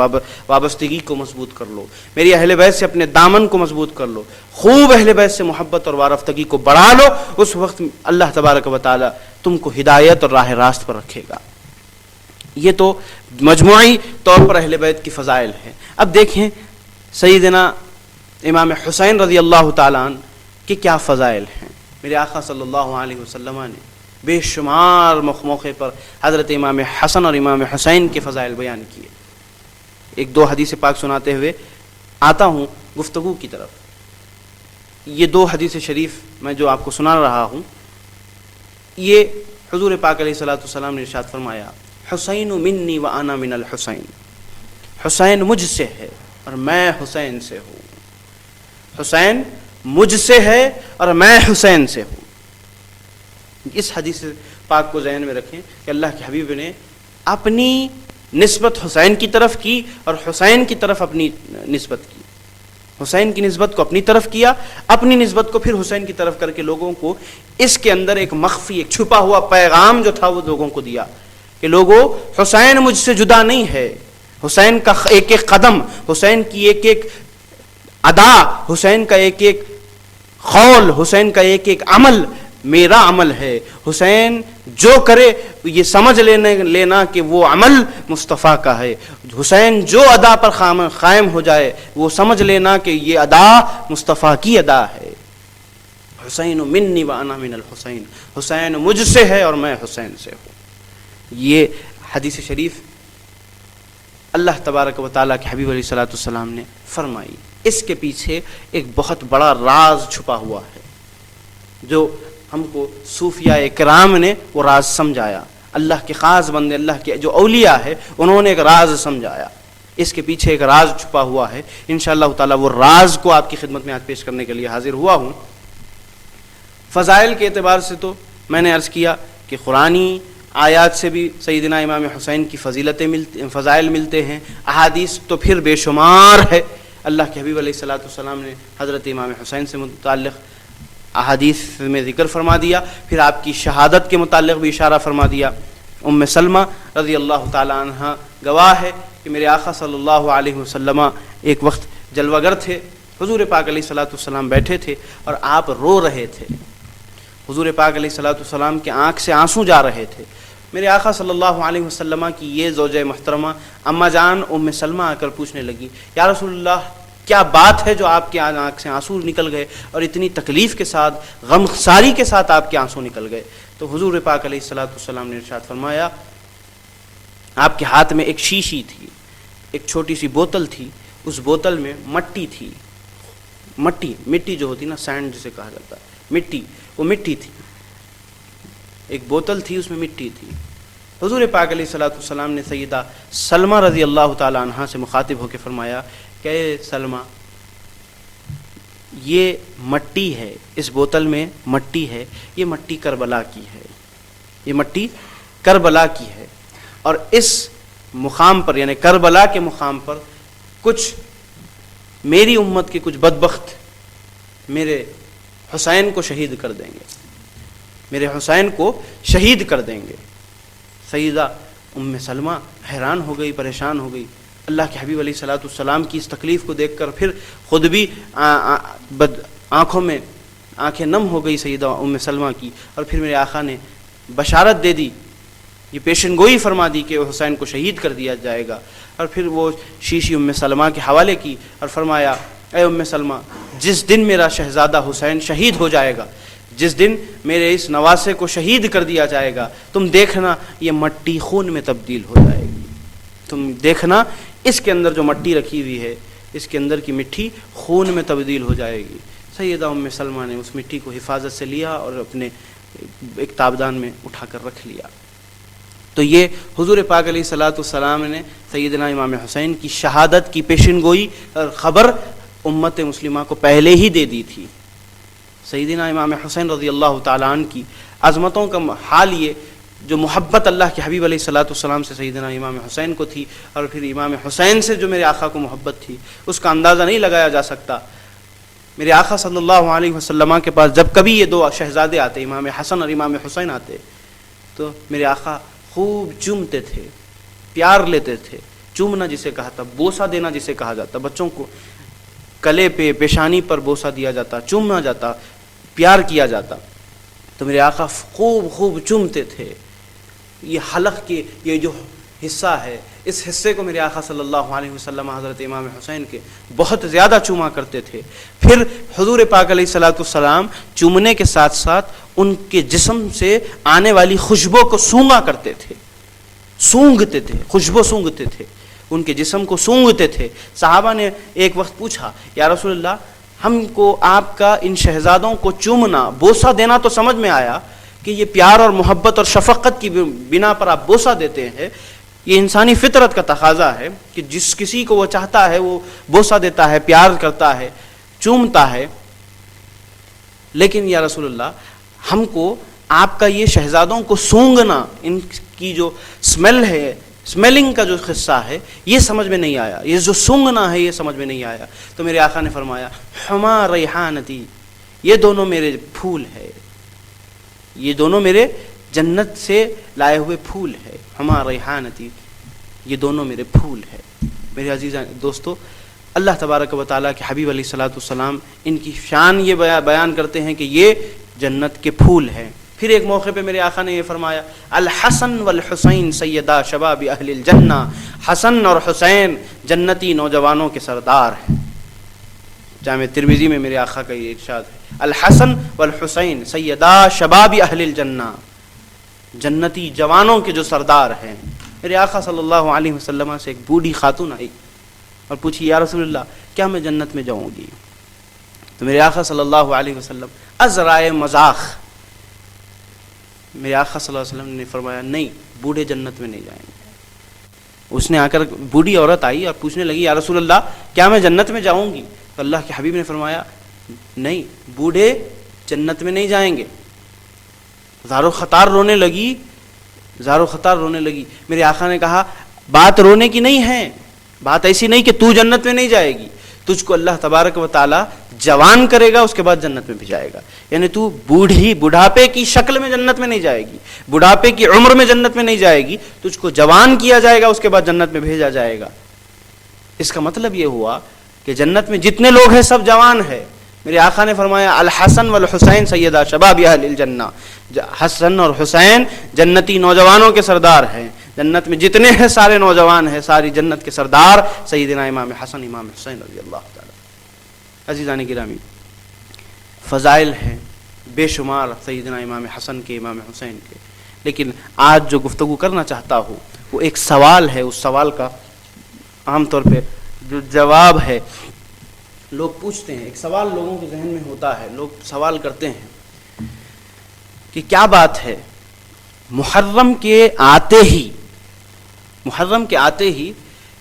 وابستگی کو مضبوط کر لو، میری اہل بیت سے اپنے دامن کو مضبوط کر لو، خوب اہل بیت سے محبت اور وارفتگی کو بڑھا لو، اس وقت اللہ تبارک و تعالی تم کو ہدایت اور راہ راست پر رکھے گا۔ یہ تو مجموعی طور پر اہل بیت کی فضائل ہیں۔ اب دیکھیں سیدنا امام حسین رضی اللہ تعالیٰ عنہ کے کیا فضائل ہیں۔ میرے آقا صلی اللہ علیہ وسلم نے بے شمار موقع پر حضرت امام حسن اور امام حسین کے فضائل بیان کیے۔ ایک دو حدیث پاک سناتے ہوئے آتا ہوں گفتگو کی طرف۔ یہ دو حدیث شریف میں جو آپ کو سنا رہا ہوں، یہ حضور پاک علیہ الصلوۃ والسلام نے ارشاد فرمایا، حسین منی و انا من الحسین، حسین مجھ سے ہے اور میں حسین سے ہوں، حسین مجھ سے ہے اور میں حسین سے ہوں۔ اس حدیث پاک کو ذہن میں رکھیں کہ اللہ کے حبیب نے اپنی نسبت حسین کی طرف کی اور حسین کی طرف اپنی نسبت کی، حسین کی نسبت کو اپنی طرف کیا، اپنی نسبت کو پھر حسین کی طرف کر کے لوگوں کو اس کے اندر ایک مخفی، ایک چھپا ہوا پیغام جو تھا وہ لوگوں کو دیا کہ لوگوں، حسین مجھ سے جدا نہیں ہے، حسین کا ایک ایک قدم، حسین کی ایک ایک ادا، حسین کا ایک ایک قول، حسین کا ایک ایک عمل میرا عمل ہے، حسین جو کرے یہ سمجھ لینا کہ وہ عمل مصطفیٰ کا ہے، حسین جو ادا پر قائم ہو جائے وہ سمجھ لینا کہ یہ ادا مصطفیٰ کی ادا ہے۔ حسین منی و انا من الحسین، حسین مجھ سے ہے اور میں حسین سے ہوں۔ یہ حدیث شریف اللہ تبارک و تعالیٰ کے حبیب علیہ الصلوۃ والسلام نے فرمائی۔ اس کے پیچھے ایک بہت بڑا راز چھپا ہوا ہے جو ہم کو صوفیاء کرام نے وہ راز سمجھایا، اللہ کے خاص بندے، اللہ کے جو اولیاء ہے انہوں نے ایک راز سمجھایا، اس کے پیچھے ایک راز چھپا ہوا ہے۔ انشاءاللہ تعالی وہ راز کو آپ کی خدمت میں آج پیش کرنے کے لیے حاضر ہوا ہوں۔ فضائل کے اعتبار سے تو میں نے عرض کیا کہ قرآنی آیات سے بھی سیدنا امام حسین کی فضائل ملتے ہیں، احادیث تو پھر بے شمار ہے۔ اللہ کے حبیب علیہ الصلوۃ والسلام نے حضرت امام حسین سے متعلق احادیث میں ذکر فرما دیا، پھر آپ کی شہادت کے متعلق بھی اشارہ فرما دیا۔ ام سلمہ رضی اللہ تعالی عنہ گواہ ہے کہ میرے آقا صلی اللہ علیہ وسلم ایک وقت جلوہ گر تھے، حضور پاک علیہ الصلوۃ والسلام بیٹھے تھے اور آپ رو رہے تھے، حضور پاک علیہ الصلوۃ والسلام کے آنکھ سے آنسو جا رہے تھے۔ میرے آقا صلی اللہ علیہ وسلم کی یہ زوجہ محترمہ اما جان ام سلمہ آ کر پوچھنے لگی، یا رسول اللہ کیا بات ہے جو آپ کے آنکھ سے آنسو نکل گئے اور اتنی تکلیف کے ساتھ، غم خساری کے ساتھ آپ کے آنسو نکل گئے؟ تو حضور پاک علیہ الصلوۃ والسلام نے ارشاد فرمایا، آپ کے ہاتھ میں ایک شیشی تھی، ایک چھوٹی سی بوتل تھی، اس بوتل میں مٹی تھی، مٹی جو ہوتی نا، سینڈ جسے کہا جاتا ہے، مٹی، وہ مٹی تھی، ایک بوتل تھی اس میں مٹی تھی۔ حضور پاک علیہ الصلوۃ والسلام نے سیدہ سلمہ رضی اللہ تعالی عنہا سے مخاطب ہو کے فرمایا کہ سلمہ، یہ مٹی ہے، اس بوتل میں مٹی ہے، یہ مٹی کربلا کی ہے، یہ مٹی کربلا کی ہے، اور اس مقام پر یعنی کربلا کے مقام پر کچھ میری امت کے کچھ بدبخت میرے حسین کو شہید کر دیں گے، میرے حسین کو شہید کر دیں گے۔ سیدہ ام سلمہ حیران ہو گئی، پریشان ہو گئی، اللہ کے حبیب علیہ الصلوۃ والسلام کی اس تکلیف کو دیکھ کر پھر خود بھی آنکھوں میں آنکھیں نم ہو گئی سیدہ ام سلمہ کی، اور پھر میرے آقا نے بشارت دے دی، یہ پیشن گوئی فرما دی کہ حسین کو شہید کر دیا جائے گا، اور پھر وہ شیشی ام سلمہ کے حوالے کی اور فرمایا، اے ام سلمہ، جس دن میرا شہزادہ حسین شہید ہو جائے گا، جس دن میرے اس نواسے کو شہید کر دیا جائے گا، تم دیکھنا یہ مٹی خون میں تبدیل ہو جائے گی، تم دیکھنا اس کے اندر جو مٹی رکھی ہوئی ہے، اس کے اندر کی مٹی خون میں تبدیل ہو جائے گی۔ سیدہ ام سلمہ نے اس مٹی کو حفاظت سے لیا اور اپنے ایک تابدان میں اٹھا کر رکھ لیا۔ تو یہ حضور پاک علیہ الصلوۃ والسلام نے سیدنا امام حسین کی شہادت کی پیشن گوئی اور خبر امت مسلمہ کو پہلے ہی دے دی تھی۔ سیدنا امام حسین رضی اللہ تعالیٰ عنہ کی عظمتوں کا حال یہ، جو محبت اللہ کے حبیب علیہ الصلوۃ والسلام سے سیدنا امام حسین کو تھی، اور پھر امام حسین سے جو میرے آقا کو محبت تھی، اس کا اندازہ نہیں لگایا جا سکتا۔ میرے آقا صلی اللہ علیہ وسلم کے پاس جب کبھی یہ دو شہزادے آتے، امام حسن اور امام حسین آتے، تو میرے آقا خوب چومتے تھے، پیار لیتے تھے. چومنا جسے کہا تھا، بوسہ دینا جسے کہا جاتا، بچوں کو گلے پہ پیشانی پر بوسہ دیا جاتا، چومنا جاتا، پیار کیا جاتا. تو میرے آقا خوب خوب چومتے تھے. یہ حلق کے یہ جو حصہ ہے، اس حصے کو میرے آقا صلی اللہ علیہ وسلم حضرت امام حسین کے بہت زیادہ چوما کرتے تھے. پھر حضور پاک علیہ الصلوۃ والسلام چومنے کے ساتھ ساتھ ان کے جسم سے آنے والی خوشبو کو سونگا کرتے تھے، سونگتے تھے، خوشبو سونگتے تھے، ان کے جسم کو سونگتے تھے. صحابہ نے ایک وقت پوچھا، یا رسول اللہ، ہم کو آپ کا ان شہزادوں کو چومنا، بوسہ دینا تو سمجھ میں آیا کہ یہ پیار اور محبت اور شفقت کی بنا پر آپ بوسہ دیتے ہیں، یہ انسانی فطرت کا تقاضا ہے کہ جس کسی کو وہ چاہتا ہے وہ بوسہ دیتا ہے، پیار کرتا ہے، چومتا ہے. لیکن یا رسول اللہ، ہم کو آپ کا یہ شہزادوں کو سونگنا، ان کی جو اسمیل ہے، اسمیلنگ کا جو قصہ ہے، یہ سمجھ میں نہیں آیا، یہ جو سونگنا ہے یہ سمجھ میں نہیں آیا. تو میرے آقا نے فرمایا، حما ریحانتی، یہ دونوں میرے پھول ہے، یہ دونوں میرے جنت سے لائے ہوئے پھول ہے. حما ریحانتی، یہ دونوں میرے پھول ہے. میرے عزیز دوستو، اللہ تبارک و تعالیٰ کے حبیب علیہ الصلوۃ والسلام ان کی شان یہ بیان کرتے ہیں کہ یہ جنت کے پھول ہیں. پھر ایک موقع پہ میرے آقا نے یہ فرمایا، الحسن والحسین سیدا شباب اہل الجنہ، حسن اور حسین جنتی نوجوانوں کے سردار ہیں. جامع ترمذی میں میرے آقا کا یہ ارشاد ہے، الحسن والحسین سیدا شباب اہل الجنہ، جنتی جوانوں کے جو سردار ہیں. میرے آقا صلی اللہ علیہ وسلم سے ایک بوڑھی خاتون آئی اور پوچھی، یا رسول اللہ، کیا میں جنت میں جاؤں گی؟ تو میرے آقا صلی اللہ علیہ وسلم ازرائے مذاق، میرے آقا صلی اللہ علیہ وسلم نے فرمایا، نہیں، بوڑھے جنت میں نہیں جائیں گے. اس نے آ کر بوڑھی عورت آئی اور پوچھنے لگی، یا رسول اللہ، کیا میں جنت میں جاؤں گی؟ تو اللہ کے حبیب نے فرمایا، نہیں، بوڑھے جنت میں نہیں جائیں گے. زارو خطار رونے لگی، زارو خطار رونے لگی. میرے آقا نے کہا، بات رونے کی نہیں ہے، بات ایسی نہیں کہ تو جنت میں نہیں جائے گی، تجھ کو اللہ تبارک و تعالیٰ جوان کرے گا، اس کے بعد جنت میں بھی جائے گا. یعنی تو بڑھاپے کی شکل میں جنت میں نہیں جائے گی، بڑھاپے کی عمر میں جنت میں نہیں جائے گی، تجھ کو جوان کیا جائے گا، اس کے بعد جنت میں بھیجا جائے گا. اس کا مطلب یہ ہوا کہ جنت میں جتنے لوگ ہیں سب جوان ہیں. میرے آقا نے فرمایا، الحسن والحسین سیدا شباب اہل الجنہ، حسن اور حسین جنتی نوجوانوں کے سردار ہیں. جنت میں جتنے ہیں سارے نوجوان ہیں، ساری جنت کے سردار سیدنا امام حسن امام حسین رضی اللہ تعالی. عزیزان گرامی، فضائل ہیں بے شمار سیدنا امام حسن کے، امام حسین کے. لیکن آج جو گفتگو کرنا چاہتا ہوں وہ ایک سوال ہے. اس سوال کا عام طور پہ جو جواب ہے، لوگ پوچھتے ہیں، ایک سوال لوگوں کے ذہن میں ہوتا ہے، لوگ سوال کرتے ہیں کہ کیا بات ہے، محرم کے آتے ہی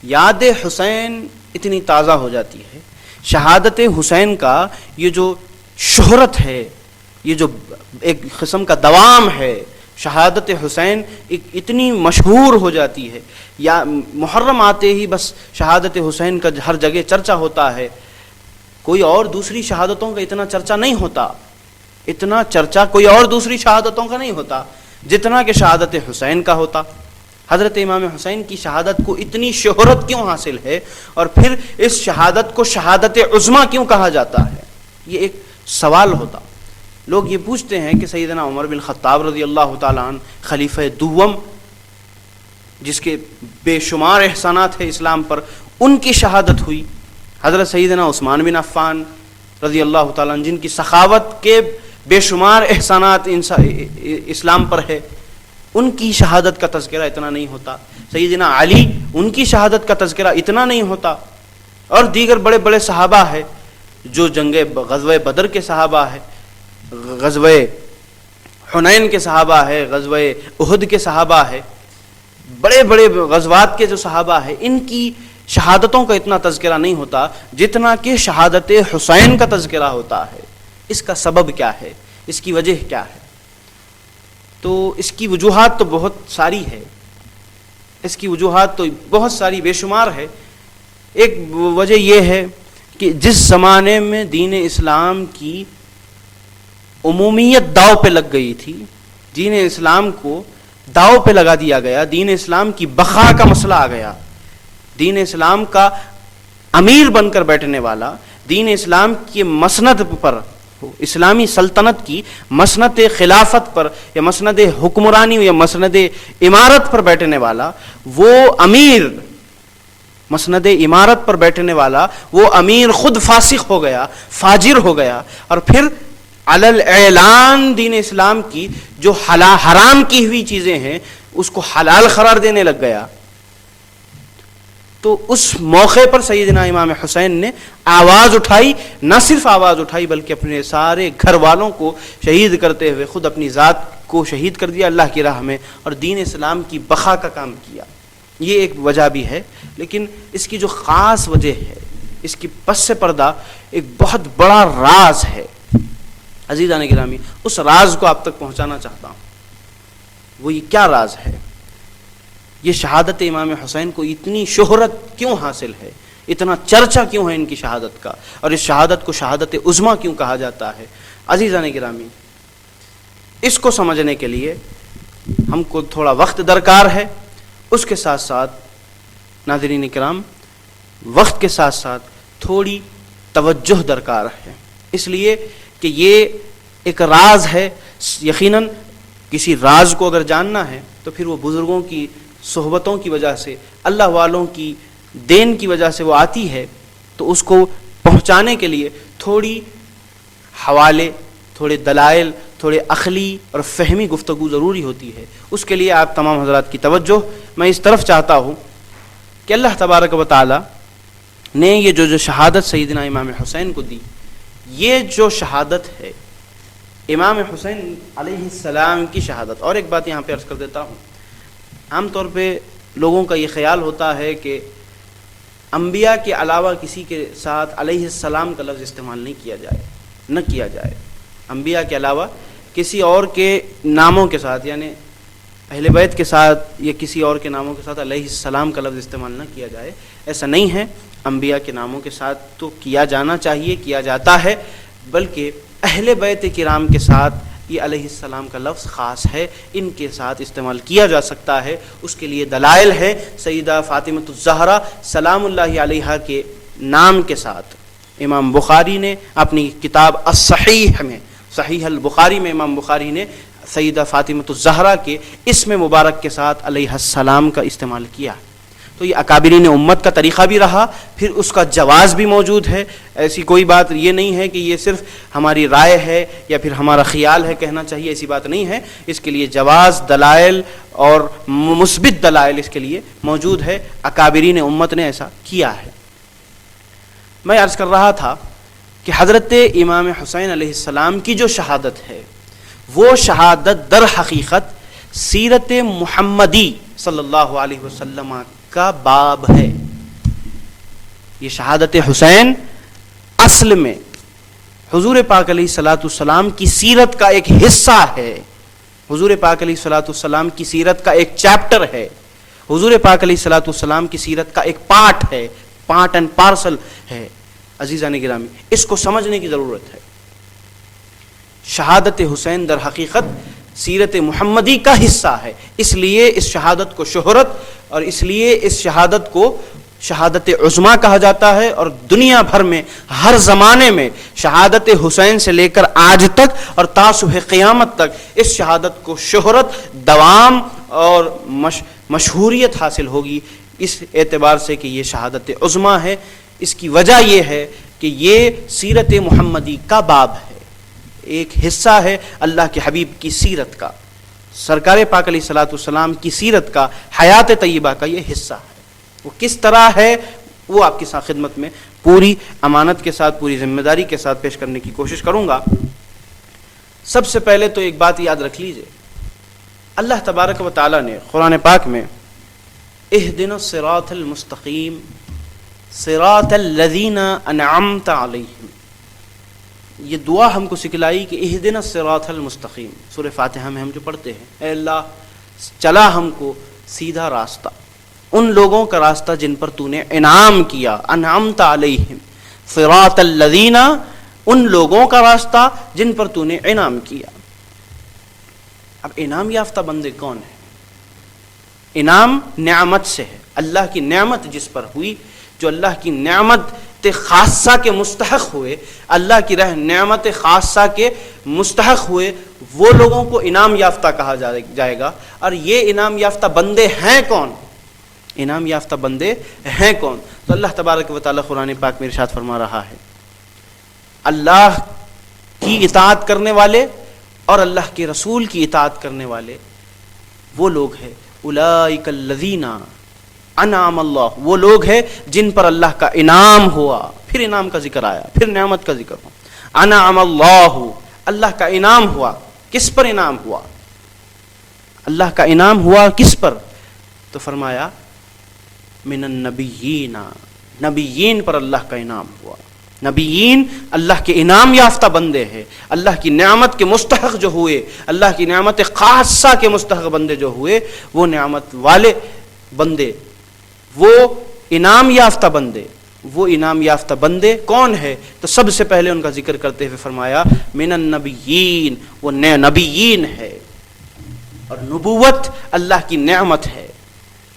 یاد حسین اتنی تازہ ہو جاتی ہے، شہادت حسین کا یہ جو شہرت ہے، یہ جو ایک قسم کا دوام ہے، شہادت حسین اتنی مشہور ہو جاتی ہے، یا محرم آتے ہی بس شہادت حسین کا ہر جگہ چرچا ہوتا ہے. کوئی اور دوسری شہادتوں کا اتنا چرچا نہیں ہوتا، اتنا چرچا کوئی اور دوسری شہادتوں کا نہیں ہوتا جتنا کہ شہادت حسین کا ہوتا. حضرت امام حسین کی شہادت کو اتنی شہرت کیوں حاصل ہے، اور پھر اس شہادت کو شہادت عظمیٰ کیوں کہا جاتا ہے؟ یہ ایک سوال ہوتا. لوگ یہ پوچھتے ہیں کہ سیدنا عمر بن خطاب رضی اللہ تعالیٰ عنہ خلیفہ دوم، جس کے بے شمار احسانات ہیں اسلام پر، ان کی شہادت ہوئی. حضرت سیدنا عثمان بن عفان رضی اللہ تعالیٰ عنہ، جن کی سخاوت کے بے شمار احسانات اسلام پر ہے، ان کی شہادت کا تذکرہ اتنا نہیں ہوتا. سیدنا علی، ان کی شہادت کا تذکرہ اتنا نہیں ہوتا. اور دیگر بڑے بڑے صحابہ ہیں جو غزوہ بدر کے صحابہ ہیں، غزوہ حنین کے صحابہ ہیں، غزوہ احد کے صحابہ ہیں، بڑے بڑے غزوات کے جو صحابہ ہیں، ان کی شہادتوں کا اتنا تذکرہ نہیں ہوتا جتنا کہ شہادت حسین کا تذکرہ ہوتا ہے. اس کا سبب کیا ہے؟ اس کی وجہ کیا ہے؟ تو اس کی وجوہات تو بہت ساری ہے، اس کی وجوہات تو بہت ساری بے شمار ہے. ایک وجہ یہ ہے کہ جس زمانے میں دین اسلام کی عمومیت داؤ پہ لگ گئی تھی، دین اسلام کو داؤ پہ لگا دیا گیا، دین اسلام کی بقا کا مسئلہ آ گیا، دین اسلام کا امیر بن کر بیٹھنے والا، دین اسلام کی مسند پر، اسلامی سلطنت کی مسند خلافت پر یا مسند حکمرانی یا مسند امارت پر بیٹھنے والا وہ امیر، مسند امارت پر بیٹھنے والا وہ امیر خود فاسق ہو گیا، فاجر ہو گیا، اور پھر علی الاعلان دین اسلام کی جو حرام کی ہوئی چیزیں ہیں اس کو حلال قرار دینے لگ گیا۔ تو اس موقع پر سیدنا امام حسین نے آواز اٹھائی، نہ صرف آواز اٹھائی بلکہ اپنے سارے گھر والوں کو شہید کرتے ہوئے خود اپنی ذات کو شہید کر دیا اللہ کی راہ میں، اور دین اسلام کی بقا کا کام کیا۔ یہ ایک وجہ بھی ہے، لیکن اس کی جو خاص وجہ ہے، اس کی پس سے پردہ ایک بہت بڑا راز ہے۔ عزیزان گرامی، اس راز کو آپ تک پہنچانا چاہتا ہوں۔ وہ یہ کیا راز ہے؟ یہ شہادت امام حسین کو اتنی شہرت کیوں حاصل ہے، اتنا چرچا کیوں ہے ان کی شہادت کا، اور اس شہادت کو شہادت عظمیٰ کیوں کہا جاتا ہے؟ عزیزان گرامی، اس کو سمجھنے کے لیے ہم کو تھوڑا وقت درکار ہے، اس کے ساتھ ساتھ ناظرین کرام وقت کے ساتھ ساتھ تھوڑی توجہ درکار ہے، اس لیے کہ یہ ایک راز ہے۔ یقیناً کسی راز کو اگر جاننا ہے تو پھر وہ بزرگوں کی صحبتوں کی وجہ سے، اللہ والوں کی دین کی وجہ سے وہ آتی ہے، تو اس کو پہنچانے کے لیے تھوڑی حوالے، تھوڑے دلائل، تھوڑے عقلی اور فہمی گفتگو ضروری ہوتی ہے۔ اس کے لیے آپ تمام حضرات کی توجہ میں اس طرف چاہتا ہوں کہ اللہ تبارک و تعالی نے یہ جو شہادت سیدنا امام حسین کو دی، یہ جو شہادت ہے امام حسین علیہ السلام کی شہادت۔ اور ایک بات یہاں پہ عرض کر دیتا ہوں، عام طور پہ لوگوں کا یہ خیال ہوتا ہے کہ انبیاء کے علاوہ کسی کے ساتھ علیہ السلام کا لفظ استعمال نہ کیا جائے، انبیاء کے علاوہ کسی اور کے ناموں کے ساتھ، یعنی اہل بیت کے ساتھ یا کسی اور کے ناموں کے ساتھ علیہ السلام کا لفظ استعمال نہ کیا جائے۔ ایسا نہیں ہے، انبیاء کے ناموں کے ساتھ تو کیا جانا چاہیے، کیا جاتا ہے، بلکہ اہل بیت کرام کے ساتھ یہ علیہ السلام کا لفظ خاص ہے، ان کے ساتھ استعمال کیا جا سکتا ہے۔ اس کے لیے دلائل ہے، سیدہ فاطمہ الزہرا سلام اللہ علیہا کے نام کے ساتھ امام بخاری نے اپنی کتاب الصحیح میں، صحیح البخاری میں امام بخاری نے سیدہ فاطمہ الزہرا کے اسم مبارک کے ساتھ علیہ السلام کا استعمال کیا۔ تو یہ اکابرین امت کا طریقہ بھی رہا، پھر اس کا جواز بھی موجود ہے۔ ایسی کوئی بات یہ نہیں ہے کہ یہ صرف ہماری رائے ہے یا پھر ہمارا خیال ہے کہنا چاہیے، ایسی بات نہیں ہے۔ اس کے لیے جواز، دلائل اور مثبت دلائل اس کے لیے موجود ہے، اکابرین امت نے ایسا کیا ہے۔ میں عرض کر رہا تھا کہ حضرت امام حسین علیہ السلام کی جو شہادت ہے، وہ شہادت در حقیقت سیرت محمدی صلی اللہ علیہ وسلم کا باب ہے۔ یہ شہادت حسین اصل میں حضور پاک علیہ الصلوۃ والسلام کی سیرت کا ایک حصہ ہے، حضور پاک علیہ الصلوۃ والسلام کی سیرت کا ایک چیپٹر ہے، حضور پاک علیہ الصلوۃ والسلام کی سیرت کا ایک پارٹ ہے، پارٹ اینڈ پارسل ہے۔ عزیزان گرامی، اس کو سمجھنے کی ضرورت ہے۔ شہادت حسین در حقیقت سیرت محمدی کا حصہ ہے، اس لیے اس شہادت کو شہرت اور اس لیے اس شہادت کو شہادت عظمیٰ کہا جاتا ہے، اور دنیا بھر میں ہر زمانے میں شہادت حسین سے لے کر آج تک اور تا صبح قیامت تک اس شہادت کو شہرت، دوام اور مشہوریت حاصل ہوگی، اس اعتبار سے کہ یہ شہادت عظمیٰ ہے۔ اس کی وجہ یہ ہے کہ یہ سیرت محمدی کا باب ہے، ایک حصہ ہے اللہ کے حبیب کی سیرت کا، سرکار پاک علیہ الصلوۃ والسلام کی سیرت کا، حیات طیبہ کا یہ حصہ ہے۔ وہ کس طرح ہے وہ آپ کی خدمت میں پوری امانت کے ساتھ، پوری ذمہ داری کے ساتھ پیش کرنے کی کوشش کروں گا۔ سب سے پہلے تو ایک بات یاد رکھ لیجئے، اللہ تبارک و تعالی نے قرآن پاک میں اہدنا الصراط المستقیم صراط الذین انعمت علیہم، یہ دعا ہم کو سکھلائی کہ اہدنا الصراط المستقیم، سورہ فاتحہ میں ہم جو پڑھتے ہیں، اے اللہ چلا ہم کو سیدھا راستہ، ان لوگوں کا راستہ جن پر تو نے انعام کیا، انعمت علیہم، صراط الذین، ان لوگوں کا راستہ جن پر تو نے انعام کیا۔ اب انعام یافتہ بندے کون ہیں؟ انعام نعمت سے ہے، اللہ کی نعمت جس پر ہوئی، جو اللہ کی نعمت خاصہ کے مستحق ہوئے، اللہ کی نعمت خاصہ کے مستحق ہوئے، وہ لوگوں کو انعام یافتہ کہا جائے گا۔ اور یہ انعام یافتہ بندے ہیں کون؟ انعام یافتہ بندے ہیں کون؟ تو اللہ تبارک و تعالیٰ قرآن پاک میں ارشاد فرما رہا ہے، اللہ کی اطاعت کرنے والے اور اللہ کے رسول کی اطاعت کرنے والے وہ لوگ ہیں، اولئک الذین انعم اللہ، وہ لوگ ہیں جن پر اللہ کا انعام ہوا۔ پھر انعام کا ذکر آیا، پھر نعمت کا ذکر ہوا۔ انعم اللہ، اللہ کا انعام ہوا۔ کس پر انعام ہوا؟ اللہ کا انعام ہوا کس پر؟ تو فرمایا من النبیین، نبیین پر اللہ کا انعام ہوا۔ نبیین اللہ کے انعام یافتہ بندے ہیں، اللہ کی نعمت کے مستحق جو ہوئے، اللہ کی نعمت خاصہ کے مستحق بندے جو ہوئے، وہ نعمت والے بندے، وہ انعام یافتہ بندے، وہ انعام یافتہ بندے کون ہے؟ تو سب سے پہلے ان کا ذکر کرتے ہوئے فرمایا من النبیین، وہ نبیین ہے۔ اور نبوت اللہ کی نعمت ہے،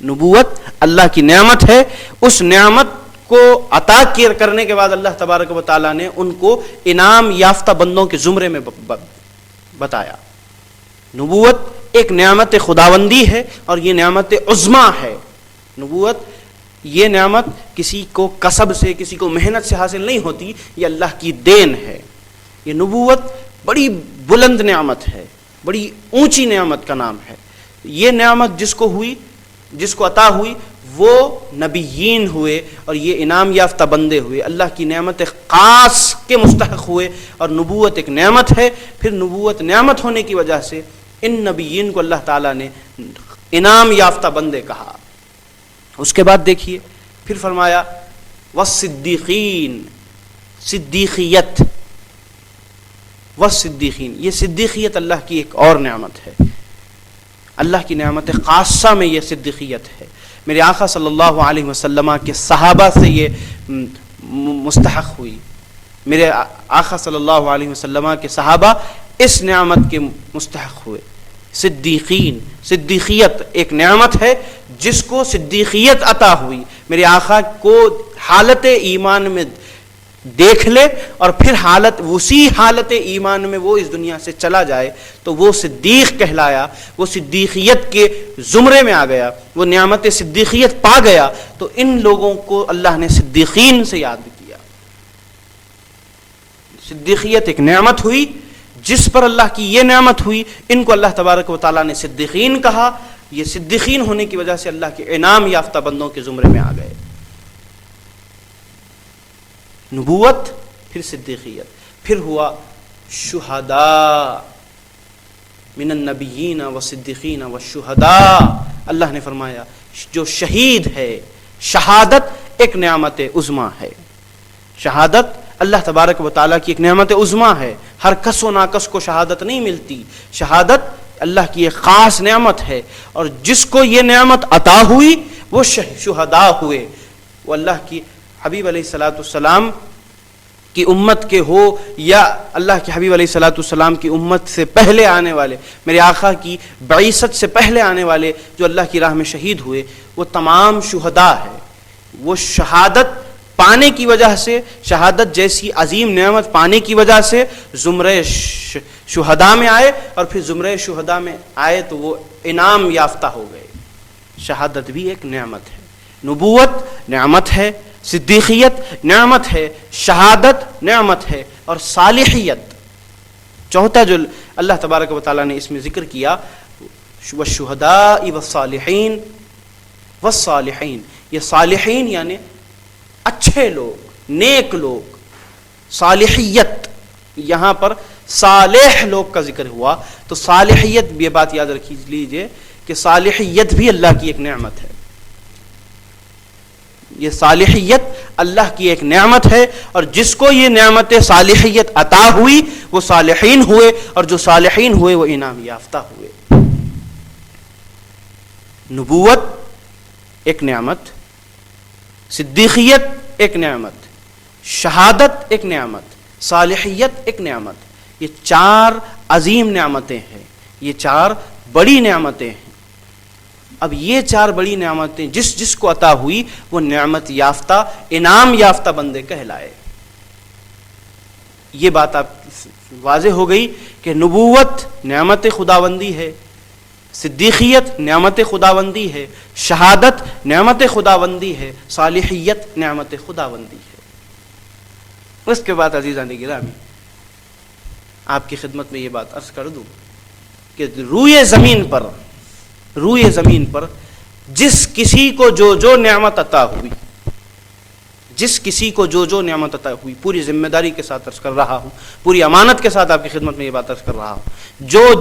نبوت اللہ کی نعمت ہے۔ اس نعمت کو عطا کرنے کے بعد اللہ تبارک و تعالیٰ نے ان کو انعام یافتہ بندوں کے زمرے میں بتایا۔ نبوت ایک نعمت خداوندی ہے اور یہ نعمت عظمیٰ ہے۔ نبوت یہ نعمت کسی کو کسب سے، کسی کو محنت سے حاصل نہیں ہوتی، یہ اللہ کی دین ہے۔ یہ نبوت بڑی بلند نعمت ہے، بڑی اونچی نعمت کا نام ہے۔ یہ نعمت جس کو ہوئی، جس کو عطا ہوئی، وہ نبیین ہوئے اور یہ انعام یافتہ بندے ہوئے، اللہ کی نعمت خاص کے مستحق ہوئے۔ اور نبوت ایک نعمت ہے، پھر نبوت نعمت ہونے کی وجہ سے ان نبیین کو اللہ تعالیٰ نے انعام یافتہ بندے کہا۔ اس کے بعد دیکھیے پھر فرمایا والصدیقین، صدیقیت، والصدیقین، یہ صدیقیت اللہ کی ایک اور نعمت ہے، اللہ کی نعمت خاصہ میں یہ صدیقیت ہے۔ میرے آقا صلی اللہ علیہ وسلم کے صحابہ سے یہ مستحق ہوئی، میرے آقا صلی اللہ علیہ وسلم کے صحابہ اس نعمت کے مستحق ہوئے۔ صدیقین، صدیقیت ایک نعمت ہے جس کو صدیقیت عطا ہوئی۔ میرے آقا کو حالت ایمان میں دیکھ لے اور پھر اسی حالت ایمان میں وہ اس دنیا سے چلا جائے تو وہ صدیق کہلایا، وہ صدیقیت کے زمرے میں آ گیا، وہ نعمت صدیقیت پا گیا۔ تو ان لوگوں کو اللہ نے صدیقین سے یاد کیا۔ صدیقیت ایک نعمت ہوئی، جس پر اللہ کی یہ نعمت ہوئی، ان کو اللہ تبارک و تعالیٰ نے صدیقین کہا۔ یہ صدیقین ہونے کی وجہ سے اللہ کے انعام یافتہ بندوں کے زمرے میں آ گئے۔ نبوت، پھر صدیقیت، پھر ہوا شہداء، من النبیین والصدیقین والشہداء۔ اللہ نے فرمایا جو شہید ہے، شہادت ایک نعمت عظمیٰ ہے۔ شہادت اللہ تبارک و تعالیٰ کی ایک نعمت عظمیٰ ہے، ہر کس و ناکس کو شہادت نہیں ملتی۔ شہادت اللہ کی ایک خاص نعمت ہے، اور جس کو یہ نعمت عطا ہوئی وہ شہداء ہوئے۔ وہ اللہ کی حبیب علیہ الصلوۃ والسلام کی امت کے ہو یا اللہ کے حبیب علیہ الصلوۃ والسلام کی امت سے پہلے آنے والے، میرے آقا کی بعثت سے پہلے آنے والے جو اللہ کی راہ میں شہید ہوئے، وہ تمام شہداء ہے۔ وہ شہادت پانے کی وجہ سے، شہادت جیسی عظیم نعمت پانے کی وجہ سے زمرے شہداء میں آئے، اور پھر زمرے شہداء میں آئے تو وہ انعام یافتہ ہو گئے۔ شہادت بھی ایک نعمت ہے، نبوت نعمت ہے، صدیقیت نعمت ہے، شہادت نعمت ہے، اور صالحیت چوتھا جو اللہ تبارک و تعالیٰ نے اس میں ذکر کیا، والشہداء والصالحین، والصالحین، یہ صالحین یعنی اچھے لوگ، نیک لوگ۔ صالحیت، یہاں پر صالح لوگ کا ذکر ہوا، تو صالحیت، یہ بات یاد رکھ لیجئے کہ صالحیت بھی اللہ کی ایک نعمت ہے۔ یہ صالحیت اللہ کی ایک نعمت ہے، اور جس کو یہ نعمت صالحیت عطا ہوئی وہ صالحین ہوئے، اور جو صالحین ہوئے وہ انعام یافتہ ہوئے۔ نبوت ایک نعمت، صدیقیت ایک نعمت، شہادت ایک نعمت، صالحیت ایک نعمت۔ یہ چار عظیم نعمتیں ہیں، یہ چار بڑی نعمتیں ہیں۔ اب یہ 4 بڑی نعمتیں جس جس کو عطا ہوئی وہ نعمت یافتہ، انعام یافتہ بندے کہلائے۔ یہ بات آپ واضح ہو گئی کہ نبوت نعمت خداوندی ہے، صدیقیت نعمت خداوندی ہے، شہادت نعمت خداوندی ہے، صالحیت نعمت خداوندی ہے۔ اس کے بعد عزیزان گرامی آپ کی خدمت میں یہ بات عرض کر دوں کہ روئے زمین پر جس کسی کو جو نعمت عطا ہوئی، جس کسی کو جو نعمت عطا ہوئی، پوری ذمہ داری کے ساتھ عرض کر رہا ہوں، پوری امانت کے ساتھ آپ کی خدمت میں یہ بات عرض کر رہا ہوں،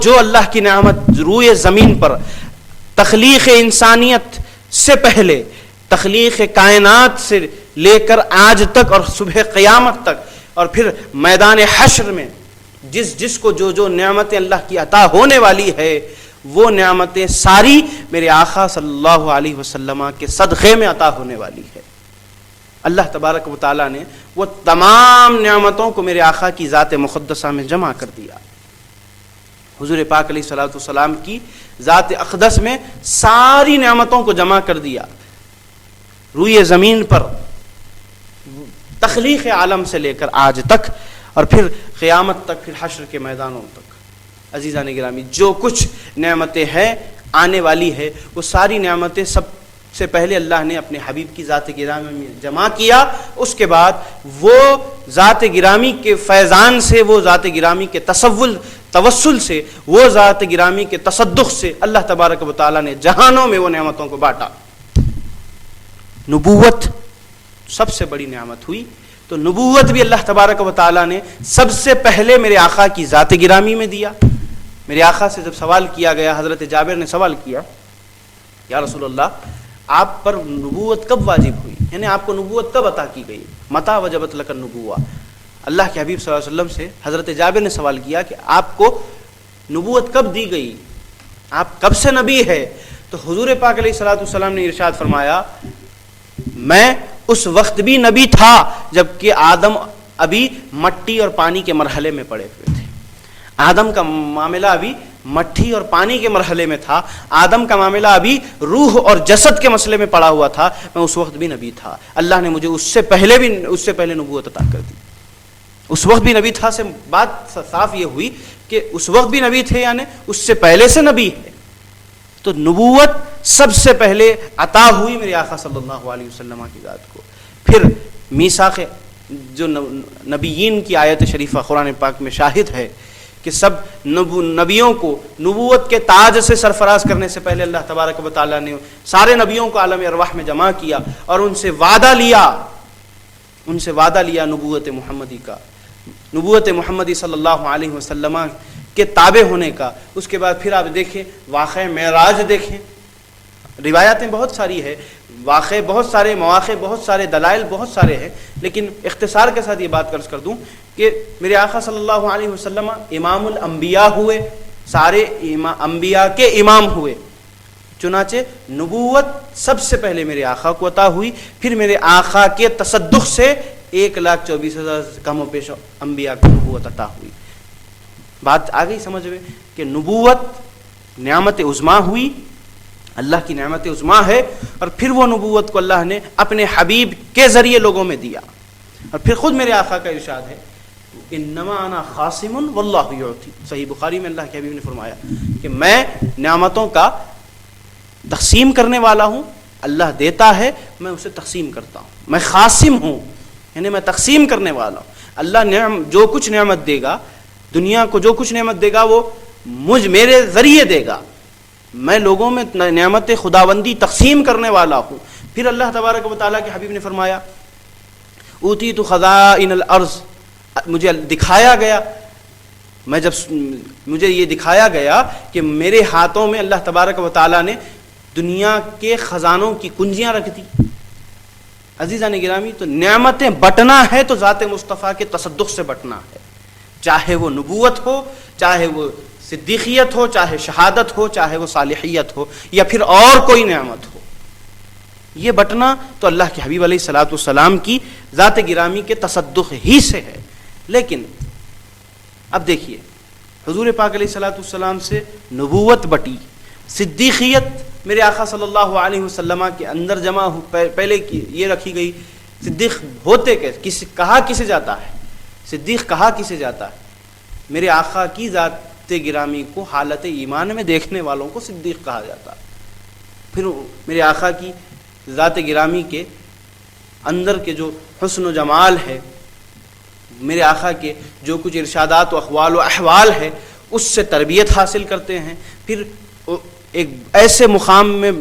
جو اللہ کی نعمت روئے زمین پر تخلیق انسانیت سے پہلے، تخلیق کائنات سے لے کر آج تک اور صبح قیامت تک، اور پھر میدان حشر میں جس کو جو نعمتیں اللہ کی عطا ہونے والی ہے، وہ نعمتیں ساری میرے آقا صلی اللہ علیہ وسلم کے صدقے میں عطا ہونے والی ہے۔ اللہ تبارک و تعالیٰ نے وہ تمام نعمتوں کو میرے آقا کی ذات مقدسہ میں جمع کر دیا۔ حضور پاک علیہ الصلوۃ والسلام کی ذات اقدس میں ساری نعمتوں کو جمع کر دیا، روئے زمین پر تخلیق عالم سے لے کر آج تک، اور پھر قیامت تک، پھر حشر کے میدانوں تک۔ عزیزان گرامی جو کچھ نعمتیں ہیں آنے والی ہے، وہ ساری نعمتیں سب سے پہلے اللہ نے اپنے حبیب کی ذات گرامی میں جمع کیا، اس کے بعد وہ ذات گرامی کے فیضان سے، وہ ذات گرامی کے توسل سے، وہ ذات گرامی کے تصدق سے اللہ تبارک و تعالیٰ نے جہانوں میں وہ نعمتوں کو بانٹا۔ نبوت سب سے بڑی نعمت ہوئی، تو نبوت بھی اللہ تبارک و تعالیٰ نے سب سے پہلے میرے آقا کی ذات گرامی میں دیا۔ میرے آقا سے جب سوال کیا گیا، حضرت جابر نے سوال کیا، یا رسول اللہ آپ پر نبوت کب واجب ہوئی، یعنی آپ کو نبوت کب عطا کی گئی، متى وجبت لک النبوہ۔ اللہ کے حبیب صلی اللہ علیہ وسلم سے حضرت جابر نے سوال کیا کہ آپ کو نبوت کب دی گئی، آپ کب سے نبی ہے؟ تو حضور پاک علیہ الصلوۃ والسلام نے ارشاد فرمایا، میں اس وقت بھی نبی تھا جب کہ آدم ابھی مٹی اور پانی کے مرحلے میں پڑے ہوئے تھے۔ آدم کا معاملہ ابھی مٹی اور پانی کے مرحلے میں تھا، آدم کا معاملہ ابھی روح اور جسد کے مسئلے میں پڑا ہوا تھا، میں اس وقت بھی نبی تھا۔ اللہ نے مجھے اس سے پہلے نبوت عطا کر دی۔ اس وقت بھی نبی تھا سے بات صاف یہ ہوئی کہ اس وقت بھی نبی تھے، یعنی اس سے پہلے سے نبی ہے۔ تو نبوت سب سے پہلے عطا ہوئی میرے آقا صلی اللہ علیہ وسلم کی ذات کو۔ پھر میثاق جو نبیین کی آیت شریفہ قرآن پاک میں شاہد ہے کہ سب نبیوں کو نبوت کے تاج سے سرفراز کرنے سے پہلے اللہ تبارک و تعالیٰ نے سارے نبیوں کو عالم ارواح میں جمع کیا اور ان سے وعدہ لیا نبوت محمدی کا، نبوت محمدی صلی اللہ علیہ وسلم کے تابع ہونے کا۔ اس کے بعد پھر آپ دیکھیں واقعہ معراج، دیکھیں روایاتیں بہت ساری ہے، واقع بہت سارے، مواقع بہت سارے، دلائل بہت سارے ہیں، لیکن اختصار کے ساتھ یہ بات عرض کر دوں کہ میرے آقا صلی اللہ علیہ وسلم امام الانبیاء ہوئے، سارے انبیاء کے امام ہوئے، چنانچہ نبوت سب سے پہلے میرے آقا کو عطا ہوئی، پھر میرے آقا کے تصدق سے 1,24,000 کم و بیش انبیاء کو نبوت عطا ہوئی۔ بات آ گئی سمجھ میں کہ نبوت نعمت عظمیٰ ہوئی، اللہ کی نعمت عظمیٰ ہے، اور پھر وہ نبوت کو اللہ نے اپنے حبیب کے ذریعے لوگوں میں دیا۔ اور پھر خود میرے آقا کا ارشاد ہے، انما انا خاصم واللہ یعطی، صحیح بخاری میں اللہ کے حبیب نے فرمایا کہ میں نعمتوں کا تقسیم کرنے والا ہوں، اللہ دیتا ہے، میں اسے تقسیم کرتا ہوں، میں خاصم ہوں، یعنی میں تقسیم کرنے والا ہوں۔ اللہ جو کچھ نعمت دے گا، دنیا کو جو کچھ نعمت دے گا، وہ میرے ذریعے دے گا، میں لوگوں میں نعمت خداوندی تقسیم کرنے والا ہوں۔ پھر اللہ تبارک و تعالیٰ کے حبیب نے فرمایا، اوتیت خزائن الارض، مجھے دکھایا گیا، مجھے یہ دکھایا گیا کہ میرے ہاتھوں میں اللہ تبارک و تعالیٰ نے دنیا کے خزانوں کی کنجیاں رکھ دی۔ عزیزان گرامی، تو نعمتیں بٹنا ہے تو ذات مصطفیٰ کے تصدق سے بٹنا ہے، چاہے وہ نبوت ہو، چاہے وہ صدیقیت ہو، چاہے شہادت ہو، چاہے وہ صالحیت ہو، یا پھر اور کوئی نعمت ہو۔ یہ بٹنا تو اللہ کے حبیب علیہ الصلوۃ والسلام کی ذات گرامی کے تصدق ہی سے ہے۔ لیکن اب دیکھیے، حضور پاک علیہ الصلوۃ والسلام سے نبوت بٹی، صدیقیت میرے آقا صلی اللہ علیہ وسلم کے اندر جمع پہلے یہ رکھی گئی صدیق ہوتے کیسے، کہا کسے جاتا ہے صدیق، کہا کسے جاتا ہے؟ میرے آقا کی ذات گرامی کو حالت ایمان میں دیکھنے والوں کو صدیق کہا جاتا ہے۔ پھر میرے آقا کی ذات گرامی کے اندر کے جو حسن و جمال ہے، میرے آقا کے جو کچھ ارشادات و اقوال و احوال ہے، اس سے تربیت حاصل کرتے ہیں، پھر ایک ایسے مقام میں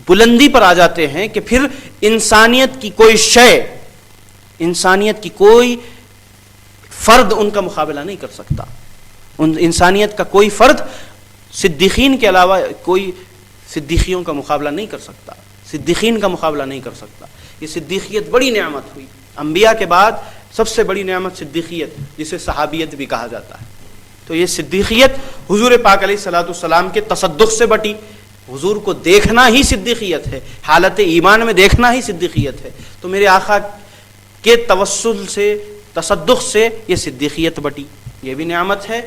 بلندی پر آ جاتے ہیں کہ پھر انسانیت کی کوئی شے، انسانیت کی کوئی فرد ان کا مقابلہ نہیں کر سکتا۔ انسانیت کا کوئی فرد صدیقین کے علاوہ کوئی صدیقیوں کا مقابلہ نہیں کر سکتا، صدیقین کا مقابلہ نہیں کر سکتا۔ یہ صدیقیت بڑی نعمت ہوئی، انبیاء کے بعد سب سے بڑی نعمت صدیقیت، جسے صحابیت بھی کہا جاتا ہے۔ تو یہ صدیقیت حضور پاک علیہ الصلوۃ والسلام کے تصدق سے بٹی، حضور کو دیکھنا ہی صدیقیت ہے، حالت ایمان میں دیکھنا ہی صدیقیت ہے۔ تو میرے آقا کے توسل سے، تصدق سے یہ صدیقیت بٹی، یہ بھی نعمت ہے،